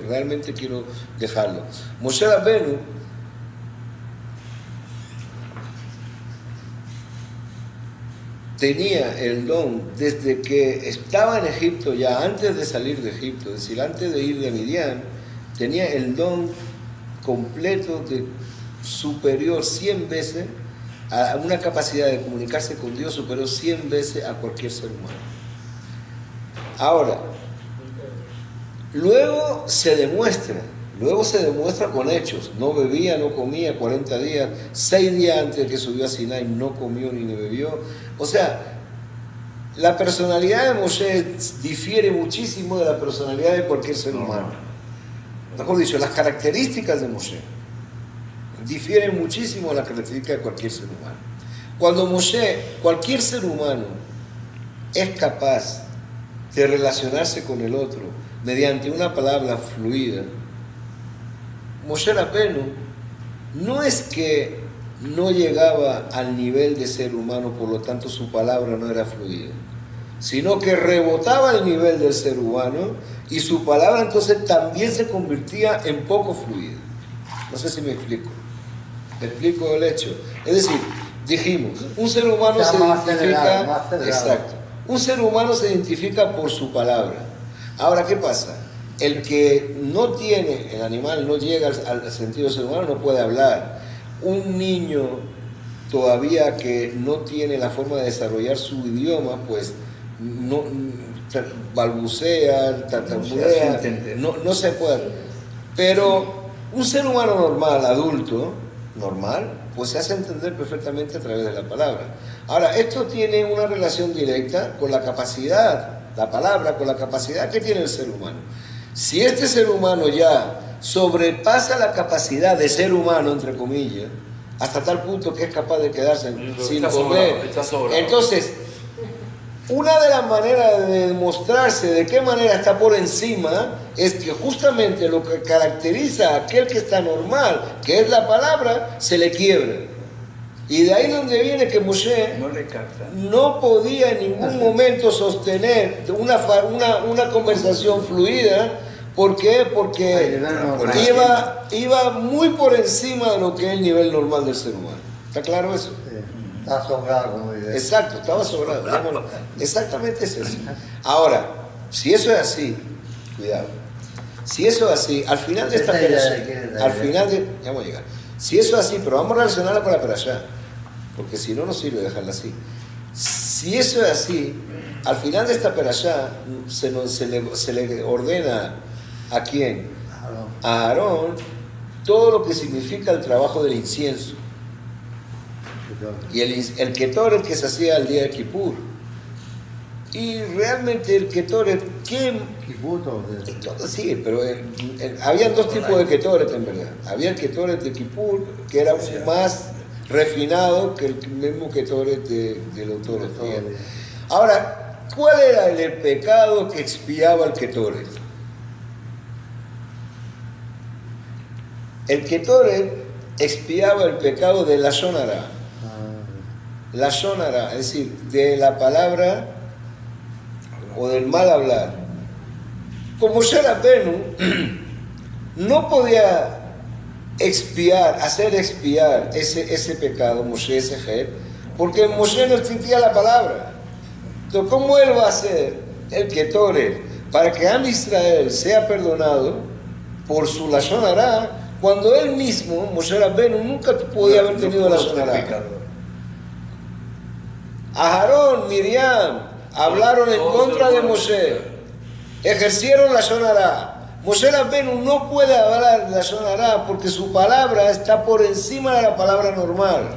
realmente quiero dejarlo. Moshe Rabbeinu tenía el don desde que estaba en Egipto, ya antes de salir de Egipto, es decir, antes de ir de Midian, tenía el don completo de superior 100 veces a una capacidad de comunicarse con Dios superior 100 veces a cualquier ser humano. Ahora, luego se demuestra con hechos. No bebía, no comía 40 días, 6 días antes de que subió a Sinai no comió ni bebió. O sea, la personalidad de Moshe difiere muchísimo de la personalidad de cualquier ser humano. Mejor dicho, las características de Moshe difieren muchísimo de las características de cualquier ser humano. Cuando cualquier ser humano es capaz de relacionarse con el otro mediante una palabra fluida, Moshe Rabbeinu no es que no llegaba al nivel de ser humano, por lo tanto su palabra no era fluida, sino que rebotaba el nivel del ser humano y su palabra entonces también se convertía en poco fluida. No sé si me explico. Me explico el hecho. Es decir, dijimos, un ser humano se identifica, exacto, un ser humano se identifica por su palabra. Ahora, ¿qué pasa? El que no tiene, el animal no llega al sentido del ser humano, no puede hablar. Un niño todavía que no tiene la forma de desarrollar su idioma, pues no balbucea, tartamudea, no se puede. Pero un ser humano normal, adulto, normal, pues se hace entender perfectamente a través de la palabra. Ahora, esto tiene una relación directa con la capacidad, la palabra, con la capacidad que tiene el ser humano. Si este ser humano ya sobrepasa la capacidad de ser humano, entre comillas, hasta tal punto que es capaz de quedarse sin comer, entonces, una de las maneras de demostrarse de qué manera está por encima es que justamente lo que caracteriza a aquel que está normal, que es la palabra, se le quiebra. Y de ahí donde viene que Moshe No le capta. no podía en ningún momento sostener una conversación fluida. ¿Por qué? Porque iba muy por encima de lo que es el nivel normal del ser humano. ¿Está claro eso? Sí. Está sobrado, como dice. Exacto, estaba sobrado. Exactamente es eso. Ahora, si eso es así, cuidado. Si eso es así, al final de esta perashá, ya vamos a llegar. Si eso es así, pero vamos a relacionarla con la perashá, porque si no, no sirve dejarla así. Si eso es así, al final de esta perashá se le ordena ¿a quién? A Aarón todo lo que significa el trabajo del incienso. Y el Ketoret que se hacía el día de Kippur. Y realmente el Ketoret, ¿qué? Sí, pero habían dos tipos de Ketoret en verdad. Había el Ketoret de Kippur, que era más refinado que el mismo Ketoret de los otros días. Ahora, ¿cuál era el pecado que expiaba el Ketoret? El Ketoret expiaba el pecado de la Shonara. La Shonara, es decir, de la palabra o del mal hablar. Como Moshe Rabbeinu no podía hacer expiar ese pecado, Moshe, ese Jet, porque Moshe no existía la palabra. Entonces, ¿cómo él va a hacer el Ketoret para que Am Israel sea perdonado por su Lashon Hara, cuando él mismo, Moshe Rabbeinu, nunca podía haber tenido Lashon Hara? Aarón, Miriam hablaron en contra de Moshe, ejercieron Lashon Hara. Moshe Rabbeinu no puede hablar Lashon Hara porque su palabra está por encima de la palabra normal.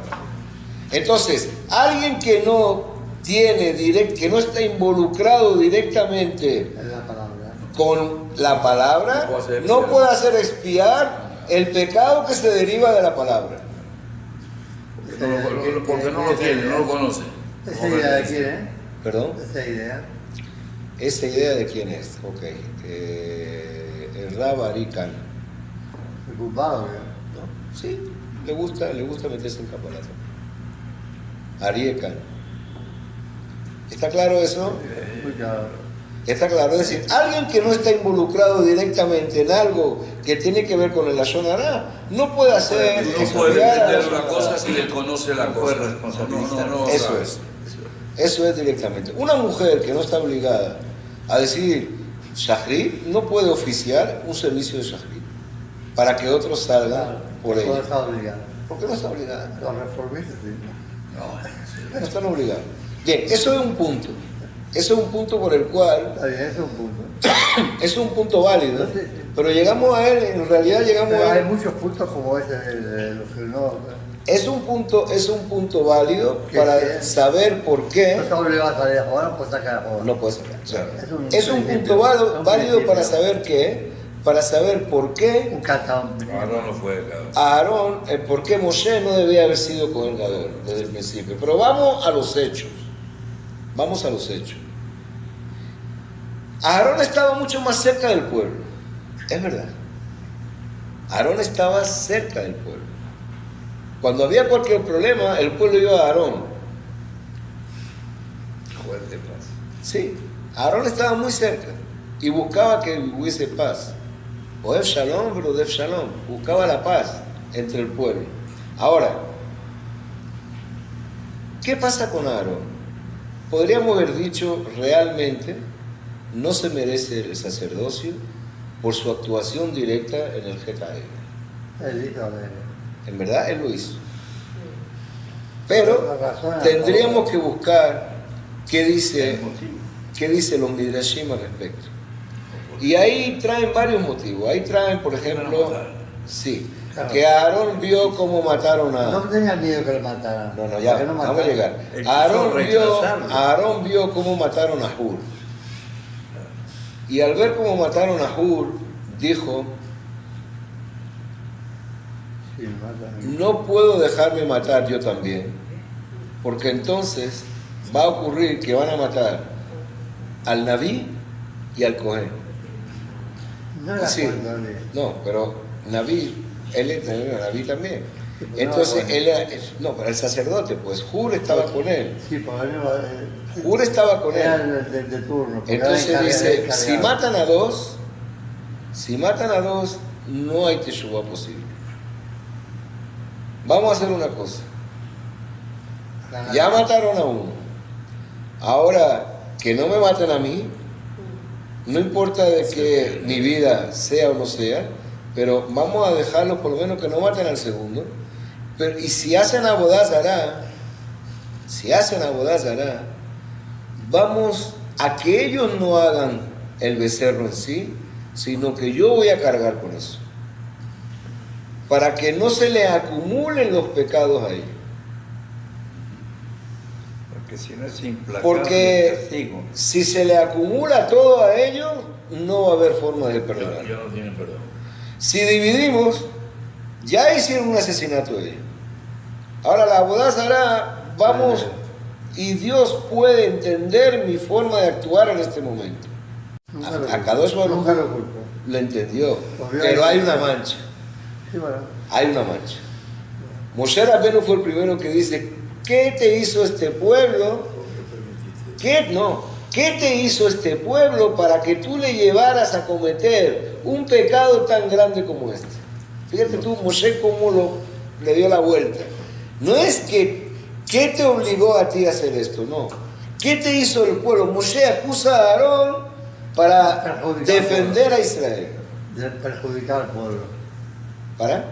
Entonces, alguien que no que no está involucrado directamente con la palabra, no puede hacer expiar el pecado que se deriva de la palabra. Porque no lo tiene, no lo conoce. ¿Esa idea de quién es? ¿Perdón? ¿Esa idea? ¿Esa idea de quién es? Ok. El Rab Arikan. ¿El culpado? ¿No? Sí, le gusta meterse en caparato. Ariekan. ¿Está claro eso? Muy claro. Está claro, es decir, alguien que no está involucrado directamente en algo que tiene que ver con el Lashon Hara, no puede hacer... No puede entender una cosa si le conoce la cosa. No, eso es. Eso es directamente. Una mujer que no está obligada a decir Shahrit no puede oficiar un servicio de Shahrit para que otros salgan por ella. No está obligado. ¿Por qué no está obligada? Los reformistas, sí. No están obligados. Bien, eso es un punto. Eso es un punto por el cual... Está bien, ese es un punto. Es un punto válido, Sí. pero llegamos a él, en realidad llegamos Pero a hay él... muchos puntos como ese, los que no... Es un punto válido para saber por No qué está obligado a salir a jugar, no puede sacar a jugar. no puede sacar. O sea, Es es un principio, punto un válido principio. para saber qué, para saber por qué Un cantón. Aarón no fue, claro. Aarón, por qué Moshe no debía haber sido Cohen Gadol desde el principio. Pero vamos a los hechos. Vamos a los hechos. Aarón estaba mucho más cerca del pueblo. Es verdad. Aarón estaba cerca del pueblo. Cuando había cualquier problema, el pueblo iba a Aarón. Fuerte paz. Sí, Aarón estaba muy cerca y buscaba que hubiese paz. Oev Shalom, pero Oev Shalom. Buscaba la paz entre el pueblo. Ahora, ¿qué pasa con Aarón? Podríamos haber dicho, realmente no se merece el sacerdocio por su actuación directa en el Getae. El hijo de... En verdad, él lo hizo. Pero tendríamos que buscar qué dice los Midrashim al respecto. Y ahí traen varios motivos. Ahí traen, por ejemplo, sí, que Aarón vio cómo mataron a... No tenía miedo que le mataran. No, ya, Que no vamos a mataran. llegar. Él quiso retrasarlo. Aarón vio cómo mataron a Hur. Y al ver cómo mataron a Hur, dijo, Sí, me mataron. no puedo dejarme matar yo también, porque entonces va a ocurrir que van a matar al Naví y al Cohen. No era Sí. cuando le... No, pero Naví, él era Naví también. Entonces, no, pero el sacerdote, pues Hur estaba con él. Sí, porque él Hur estaba con era él. de turno. porque Entonces era dice, encargado. si matan a dos, no hay teshuva posible. Vamos a hacer una cosa. Ya mataron a uno. Ahora, que no me maten a mí, no importa de que mi vida sea o no sea, pero vamos a dejarlo por lo menos que no maten al segundo. Pero, y si hacen abodazará, vamos a que ellos no hagan el becerro en sí, sino que yo voy a cargar con eso. Para que no se le acumulen los pecados a ellos. Porque si no es implacable Porque el castigo. si se le acumula todo a ellos, no va a haber forma de perdonar. Ya no tienen perdón. Si dividimos, ya hicieron un asesinato de ellos. Ahora la abodazará, vamos, y Dios puede entender mi forma de actuar en este momento. A Kadosh Baruj Nunca lo culpo. lo entendió, Obviamente. pero hay una mancha. Sí, bueno. Hay una mancha. Moshe Rabbeinu fue el primero que dice, ¿qué te hizo este pueblo? ¿Qué te hizo este pueblo para que tú le llevaras a cometer un pecado tan grande como este? Fíjate tú, Moshe, cómo le dio la vuelta. No es que, ¿qué te obligó a ti a hacer esto? No. ¿Qué te hizo el pueblo? Moshe acusa a Aarón para defender a Israel. De perjudicar al pueblo. ¿Para?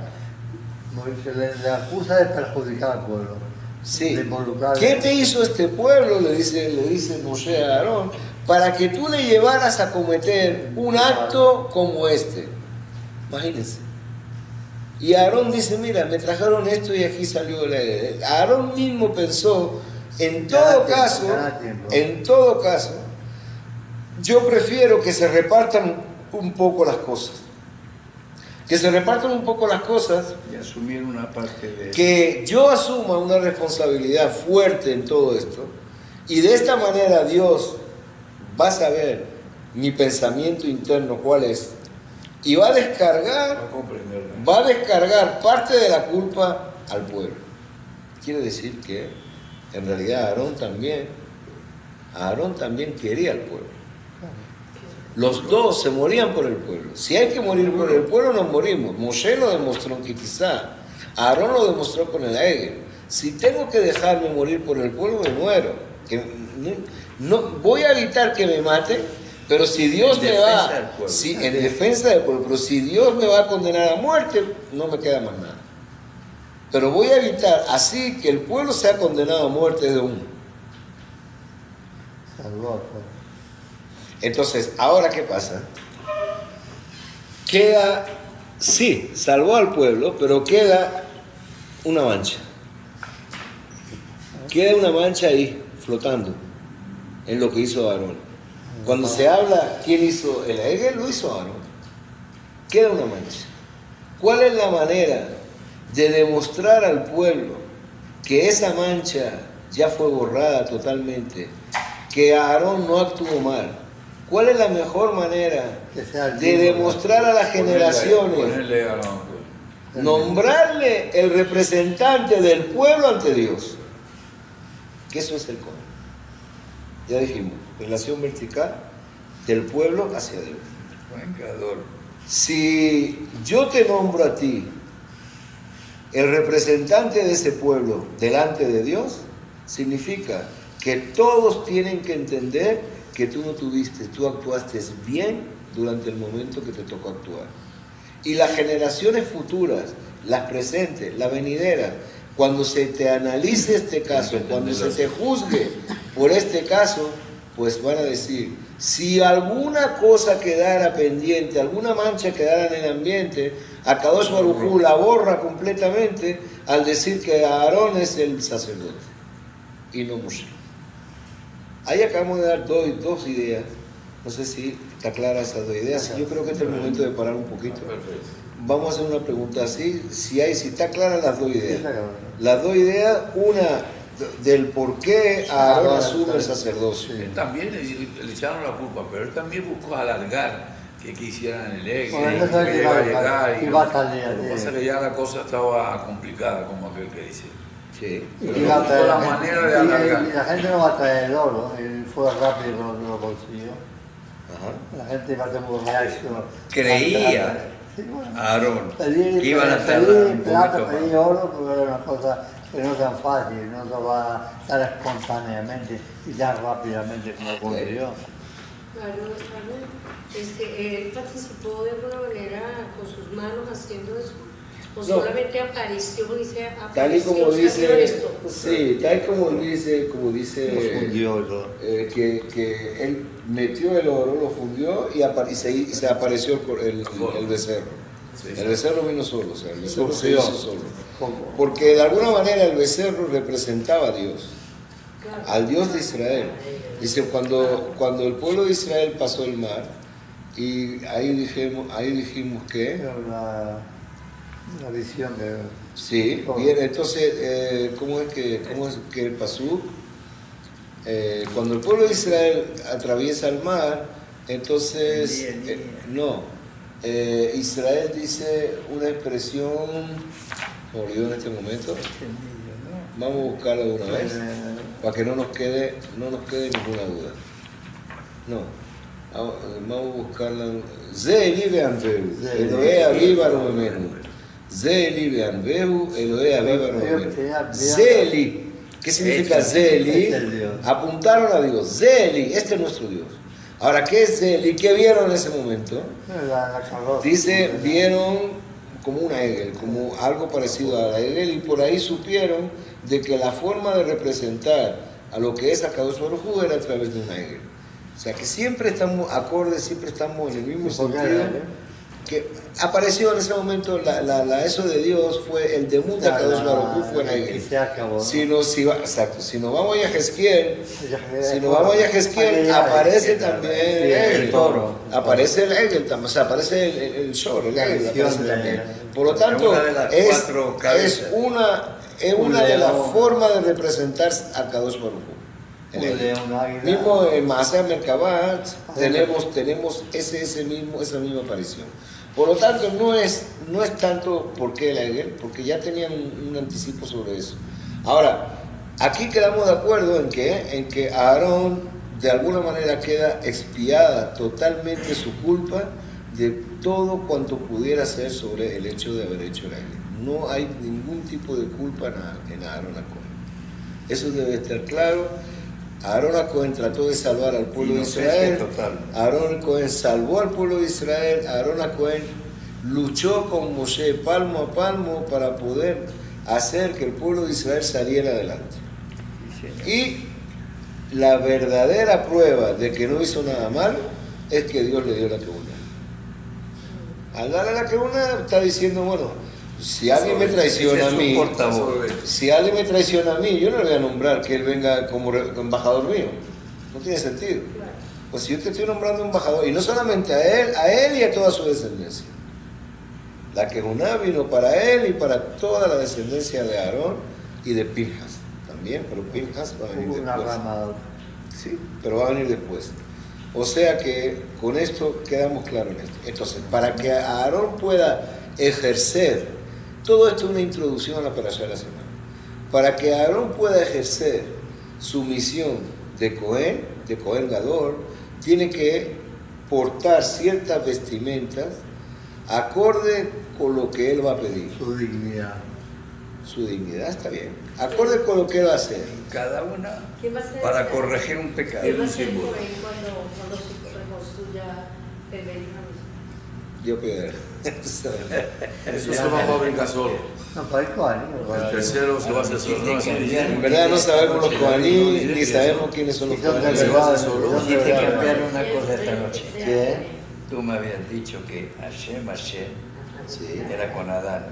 Se le acusa de perjudicar al pueblo. Sí. De involucrar. ¿Qué te hizo este pueblo? Le dice Moshe a Aarón, para que tú le llevaras a cometer un acto como este. Imagínense. Y Aarón dice, mira, me trajeron esto y aquí salió la... Aarón mismo pensó, en todo caso, yo prefiero que se repartan un poco las cosas. Que se repartan un poco las cosas, Y asumir una parte de... que yo asuma una responsabilidad fuerte en todo esto, y de esta manera Dios va a saber mi pensamiento interno cuál es, y va a descargar parte de la culpa al pueblo. Quiere decir que en realidad Aarón también quería al pueblo. Los dos se morían por el pueblo. Si hay que morir por el pueblo, nos morimos. Moshe lo demostró en Kitizá. Aarón lo demostró con el Egel. Si tengo que dejarme morir por el pueblo, me muero. No, voy a evitar que me maten, pero si Dios me va... en defensa del pueblo. Pero si Dios me va a condenar a muerte, no me queda más nada. Pero voy a evitar así que el pueblo sea condenado a muerte de uno. Salvó al pueblo. Entonces, ¿ahora qué pasa? Queda, sí, salvó al pueblo, pero queda una mancha. Queda una mancha ahí, flotando, en lo que hizo Aarón. Cuando se habla, ¿quién hizo el Egel? Lo hizo Aarón. Queda una mancha. ¿Cuál es la manera de demostrar al pueblo que esa mancha ya fue borrada totalmente? Que Aarón no actuó mal. ¿Cuál es la mejor manera de demostrar a las generaciones? Ponerle a Nombrarle el representante del pueblo ante Dios. Que eso es el Cohen. Ya dijimos, relación vertical del pueblo hacia Dios. Vengador. Si yo te nombro a ti el representante de ese pueblo delante de Dios, significa que todos tienen que entender que tú tú actuaste bien durante el momento que te tocó actuar. Y las generaciones futuras, las presentes, las venideras, cuando se te analice este caso, cuando se te juzgue por este caso, pues van a decir, si alguna cosa quedara pendiente, alguna mancha quedara en el ambiente, Akadosh Baruj Hu la borra completamente al decir que Aarón es el sacerdote y no Moshe. Ahí acabamos de dar dos ideas. No sé si está clara esas dos ideas. Yo creo que este es el momento de parar un poquito. Perfecto. Vamos a hacer una pregunta así. Si está clara las dos ideas. Las dos ideas, una del por qué Aarón asume el sacerdocio. Él también le echaron la culpa, pero él también buscó alargar que hicieran el eje, Bueno, no sabe que que iba a va a llegar. y va a salir, Lo que pasa es que ya la cosa estaba complicada, como aquel que dice. Sí. Y va a traer- la manera de alargar. y la gente no va a traer el oro, y fue rápido lo consiguió. Ajá. La gente iba a tener muy rápido. Creía Sí, bueno. Aarón Pedir, que iban a tardar pedir un plata, poquito pedir más. oro, porque era una cosa que no es tan fácil, no se va a dar espontáneamente y tan rápidamente como ocurrió. Él participó de alguna manera con sus manos haciendo eso, o No. solamente apareció, dice, Tal y como apareció, salió dice, esto. sí, tal como dice, Lo fundió y todo. que él metió el oro, lo fundió y se apareció el becerro. Sí, El becerro vino solo, o sea, el becerro se Surgió. hizo solo. Poco. Porque de alguna manera el becerro representaba a Dios, Claro. al Dios de Israel. Dice, cuando el pueblo de Israel pasó el mar, y ahí dijimos que, Era la visión de... sí, bien, entonces, ¿cómo es que el pasú? Cuando el pueblo de Israel atraviesa el mar, entonces, Israel dice una expresión, me olvidó en este momento, vamos a buscarla de una vez, para que no nos quede ninguna duda. No, vamos a buscarla. Zeli ve'anvehu, Elohe aviva romemenu. Zeli ve'anvehu, Elohe aviva romemenu. Zeli, ¿qué significa Zeli? Es el Dios. Apuntaron a Dios. Zeli, este es nuestro Dios. Ahora, ¿qué es Zeli? ¿Qué vieron en ese momento? La carroza. Dice, vieron como una egel, como algo parecido a la egel, y por ahí supieron de que la forma de representar a lo que es Akadosh Baruj Hu era a través de una egel. O sea que siempre estamos acordes, siempre estamos en el mismo ¿Por qué sentido. era, Que apareció en ese momento eso de Dios, fue el debut de Akadosh Baruj Hu, fue la Y egel. se acabó, ¿no? Exacto, si nos vamos a Jezquiel, Si aparece también el egel. toro. Aparece el egel también, o sea, aparece el shor, el La egel visión aparece de- también. Por lo tanto, Una de las es cuatro cabezas. una de las león. formas de representar a Kadosh Baruj Hu. Un El egel. león, un águila. Mismo en Maaseh Merkabah tenemos esa misma aparición. Por lo tanto, no es tanto por qué el egel, porque ya tenían un anticipo sobre eso. Ahora, aquí quedamos de acuerdo en que Aarón de alguna manera queda expiada totalmente su culpa de todo cuanto pudiera hacer sobre el hecho de haber hecho el egel. No hay ningún tipo de culpa en Aarón Acohen. Eso debe estar claro. Aarón Acohen trató de salvar al pueblo de Inocencia Israel. total. Aarón Acohen salvó al pueblo de Israel. Aarón Acohen luchó con Moshe palmo a palmo para poder hacer que el pueblo de Israel saliera adelante. Y la verdadera prueba de que no hizo nada malo es que Dios le dio la quebuna. Al darle la quebuna está diciendo, bueno, si alguien me traiciona a Ese es mí, su portavoz. si alguien me traiciona a mí, yo no le voy a nombrar que él venga como embajador mío. No tiene sentido. Pues si yo te estoy nombrando embajador, y no solamente a él y a toda su descendencia. La quejuná vino para él y para toda la descendencia de Aarón y de Pinjas también, pero Pinjas va a venir Una después. rama. Sí, pero va a venir después. O sea que con esto quedamos claros en esto. Entonces, para que Aarón pueda ejercer, todo esto es una introducción a la parashá de la semana. Para que Aarón pueda ejercer su misión de Cohen Gadol, tiene que portar ciertas vestimentas acorde con lo que él va a pedir. Su dignidad. Su dignidad está bien. Acorde con lo que él va a hacer. Cada una ¿Quién va a ser para corregir un pecado. ¿Quién va a un ser símbolo. Cohen cuando se reconstruya el Berit? Yo pediré. Eso se va a fabricar solo. No, para el Cohen. El tercero se va a hacer solo. No, En verdad no sabemos los Kohanim, ni sabemos quiénes son los Kohanim. Se va a hacer solo. Quisiste cambiar una cosa esta noche. ¿Qué? Tú me habías dicho que Hashem Sí. era con Adán,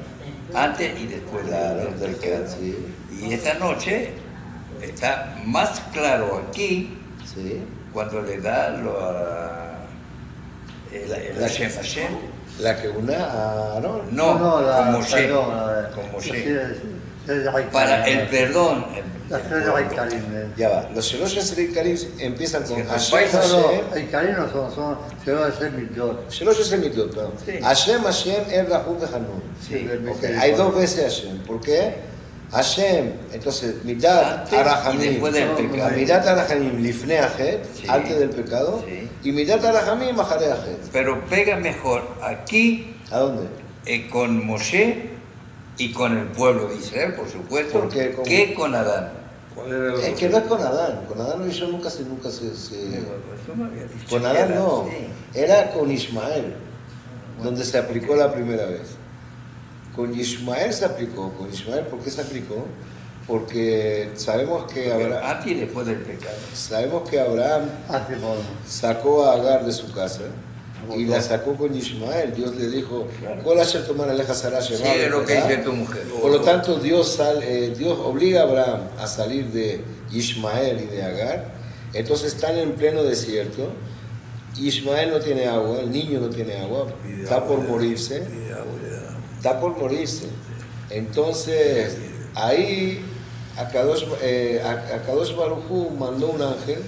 antes y después Claro, del pecado. sí. Y esta noche está más claro aquí Sí. cuando le da el Hashem. La que una a Aarón. No, con Moshe. Perdón, Con Moshe. sí, para el perdón. Las tres de Karim. Ya va, los Shelosh Esrei Karim empiezan con Sí, Hashem, No, el Karim no son, se va a hacer Mitlot. Shelosh es el mitot, ¿no? Sí. Hashem, el Rahum Hanun. Sí. Ok, hay dos veces Hashem. ¿Por qué? Hashem, entonces, Midat Antes y Arahamim. después del pecado. Midat Arahamim, Lifnei Ajet, Sí. antes del pecado. Sí. Y Midat Arahamim, Maharei Ajet. Pero pega mejor aquí ¿A dónde? con Moshe y con el pueblo de Israel, por supuesto, ¿Por qué? ¿Cómo? que con Adán. ¿Cuál era el Es que no es con Adán. Con Adán yo nunca se Eso me había dicho con que Adán era no. así. Era con Ismael, donde se aplicó la primera vez. Con Ismael se aplicó. Con Ismael, ¿por qué se aplicó? Porque sabemos que Pero Abraham, antes y después del pecado. Hace poco. sacó a Agar de su casa y la sacó con Ismael. Dios le dijo, ¿cuál hacer tomar aleja Sarah Sí, es lo que dice tu mujer. Por lo tanto, Dios obliga a Abraham a salir de Ismael y de Agar. Entonces están en pleno desierto. Ismael no tiene agua, el niño no tiene agua, está por morirse. Está por morirse. Entonces, ahí Akadosh Baruj Hu mandó un ángel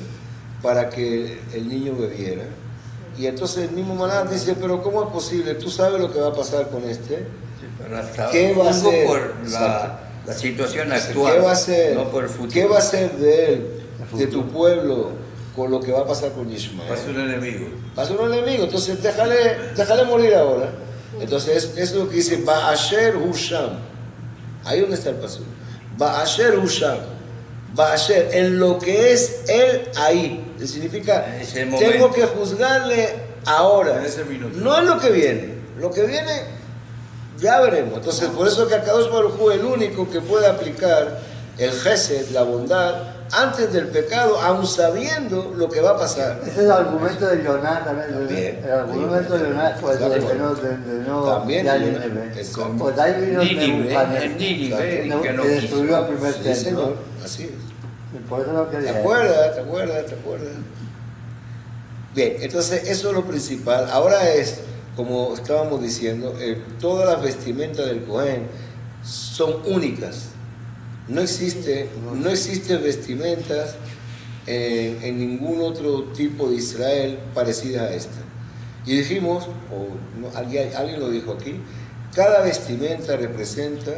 para que el niño bebiera. Y entonces el mismo Maná dice, pero ¿cómo es posible? ¿Tú sabes lo que va a pasar con este? Sí, pero hasta ¿Qué va a juzgo hacer? por Exacto. la situación actual, ¿Qué va a hacer? no por el futuro. ¿Qué va a hacer de él, de tu pueblo, con lo que va a pasar con Ismael? Pasa un enemigo. Va a ser un enemigo, entonces déjale morir ahora. Entonces es lo que dice Ba'asher Husham. Ahí donde está el paso. Ba'asher Husham. Ba'asher, en lo que es él ahí. Significa, En ese tengo momento. que juzgarle ahora. En ese minuto. No es lo que viene. Lo que viene, ya veremos. Entonces, por eso que Akadosh Baruj Hu es el único que puede aplicar el Gesed, la bondad, antes del pecado, aun sabiendo lo que va a pasar. Ese es el argumento de Leonardo también. También. El argumento de Leonardo fue de no También, de Leonardo. Nínive. Exacto. Pues ahí vino En Nínive, que que no destruyó quiso. al primer Sí, templo. señor, así es. Y por eso no ¿Te quería. acuerdas? Bien, entonces eso es lo principal. Ahora es, como estábamos diciendo, todas las vestimentas del Cohen son únicas. No existe vestimentas en ningún otro tipo de Israel parecidas a esta. Y dijimos, alguien lo dijo aquí, cada vestimenta representa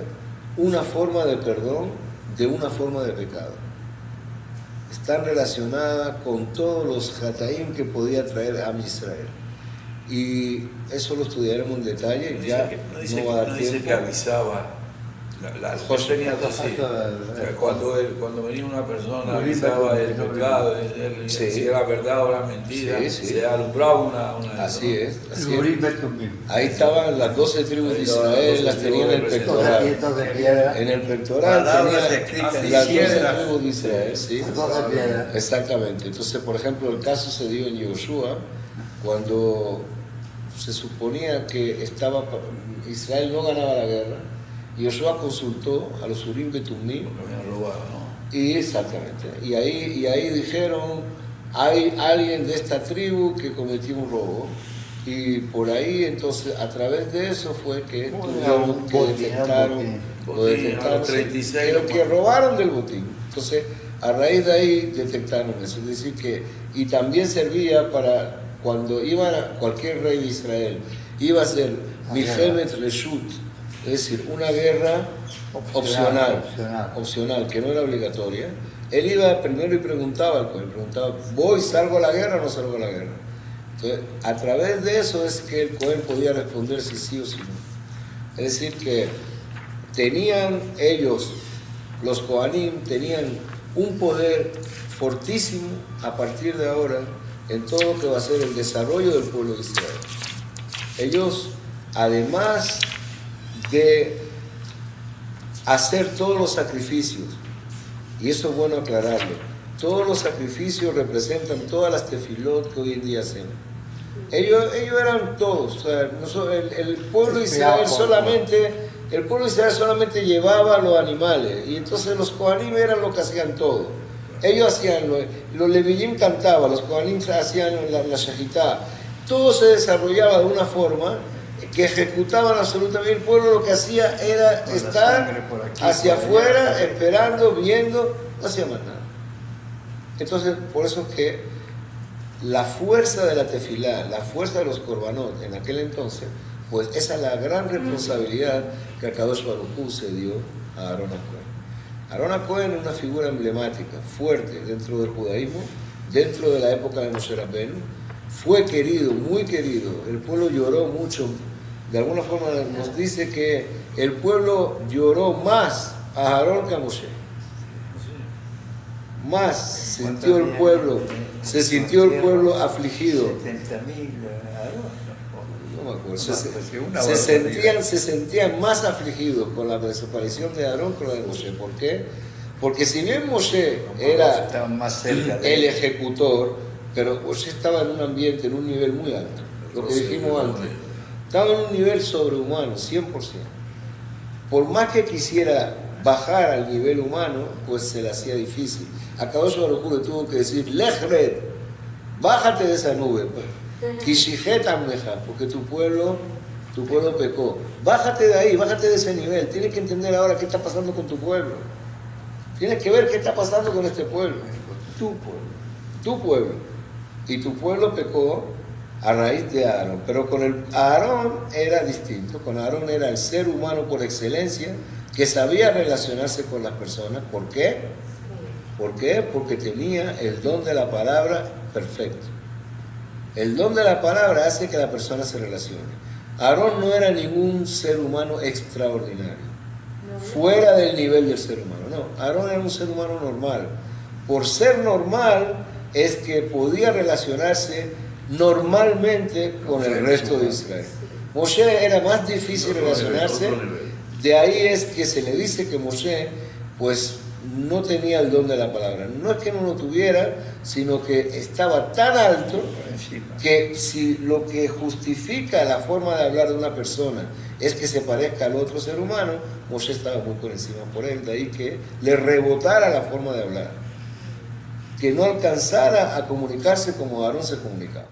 una forma de perdón de una forma de pecado. Están relacionadas con todos los hataim que podía traer a Israel. Y eso lo estudiaremos en detalle, ya no va a dar dice tiempo. que avisaba. José. Tenía que decir, cuando venía una persona avisaba el pecado, Sí. si era verdad o era mentira, Sí, sí. se alumbraba una Así es. Urim Betumim. Ahí estaban las 12 tribus de Ahí Israel, estaban las las 12 tenían en el tribus de pectoral. Cientos de piedras. En el pectoral Palabras tenían escritas las en 12 piedras. tribus de Israel, sí. 12 piedras. Exactamente. Entonces, por ejemplo, el caso se dio en Yoshua, cuando se suponía que Israel no ganaba la guerra. Yoshua consultó a los Urim Betumim lo habían robado, ¿no? y exactamente. Y ahí dijeron, hay alguien de esta tribu que cometió un robo. Y por ahí, entonces, a través de eso fue que tuvieron que detectaron, lo detectaron, 36, que robaron del botín. Entonces, a raíz de ahí detectaron eso. Es decir, que, y también servía para cuando iban a cualquier rey de Israel, iba a ser Milchemet Reshut, es decir, una guerra opcional, que no era obligatoria. Él iba primero y preguntaba al Cohen, ¿voy, salgo a la guerra o no salgo a la guerra? Entonces, a través de eso es que el Cohen podía responder si sí o si no. Es decir, que tenían ellos, los Kohanim, tenían un poder fortísimo a partir de ahora en todo lo que va a ser el desarrollo del pueblo de Israel. Ellos, además de hacer todos los sacrificios, y eso es bueno aclararlo, todos los sacrificios representan todas las tefilot que hoy en día hacemos. Ellos eran todos, o sea, el pueblo de Israel solamente llevaba los animales, y entonces los Kohanim eran los que hacían todo. Ellos hacían, los Leviim cantaban, los Kohanim hacían la shahitá. Todo se desarrollaba de una forma que ejecutaban absolutamente. El pueblo lo que hacía era Con la estar sangre por aquí, hacia por allá. afuera, esperando, viendo, no hacía más nada. Entonces, por eso es que la fuerza de la tefilá, la fuerza de los korbanot en aquel entonces, pues esa es la gran responsabilidad que Akadosh Baruj Hu se dio a Aarón HaKohen. Aarón HaKohen es una figura emblemática, fuerte dentro del judaísmo, dentro de la época de Moshe Rabbeinu. Fue querido, muy querido. El pueblo lloró mucho. De alguna forma nos dice que el pueblo lloró más a Aarón que a Moshe. Más sintió el pueblo, se sintió el pueblo afligido. 70.000 No me acuerdo. Se sentían más afligidos con la desaparición de Aarón que la de Moshe. ¿Por qué? Porque si bien Moshe era estaban más cerca de el ejecutor, pero Moshe estaba en un ambiente, en un nivel muy alto. Lo que dijimos antes. Estaba en un nivel sobrehumano, 100%. Por más que quisiera bajar al nivel humano, pues se le hacía difícil. A Kadosh Baruj Hu le tuvo que decir, Lechred, bájate de esa nube, Kishijet Amneja, porque tu pueblo pecó. Bájate de ahí, bájate de ese nivel. Tienes que entender ahora qué está pasando con tu pueblo. Tienes que ver qué está pasando con este pueblo. Tu pueblo. Y tu pueblo pecó a raíz de Aarón. Pero con Aarón era distinto. Con Aarón era el ser humano por excelencia que sabía relacionarse con las personas. ¿Por qué? ¿Por qué? Porque tenía el don de la palabra perfecto. El don de la palabra hace que la persona se relacione. Aarón no era ningún ser humano extraordinario, fuera del nivel del ser humano. No, Aarón era un ser humano normal. Por ser normal es que podía relacionarse normalmente con el resto de Israel. Moshe era más difícil relacionarse. De ahí es que se le dice que Moshe, pues, no tenía el don de la palabra. No es que no lo tuviera, sino que estaba tan alto que si lo que justifica la forma de hablar de una persona es que se parezca al otro ser humano, Moshe estaba muy por encima por él, de ahí que le rebotara la forma de hablar, que no alcanzara a comunicarse como Aarón se comunicaba.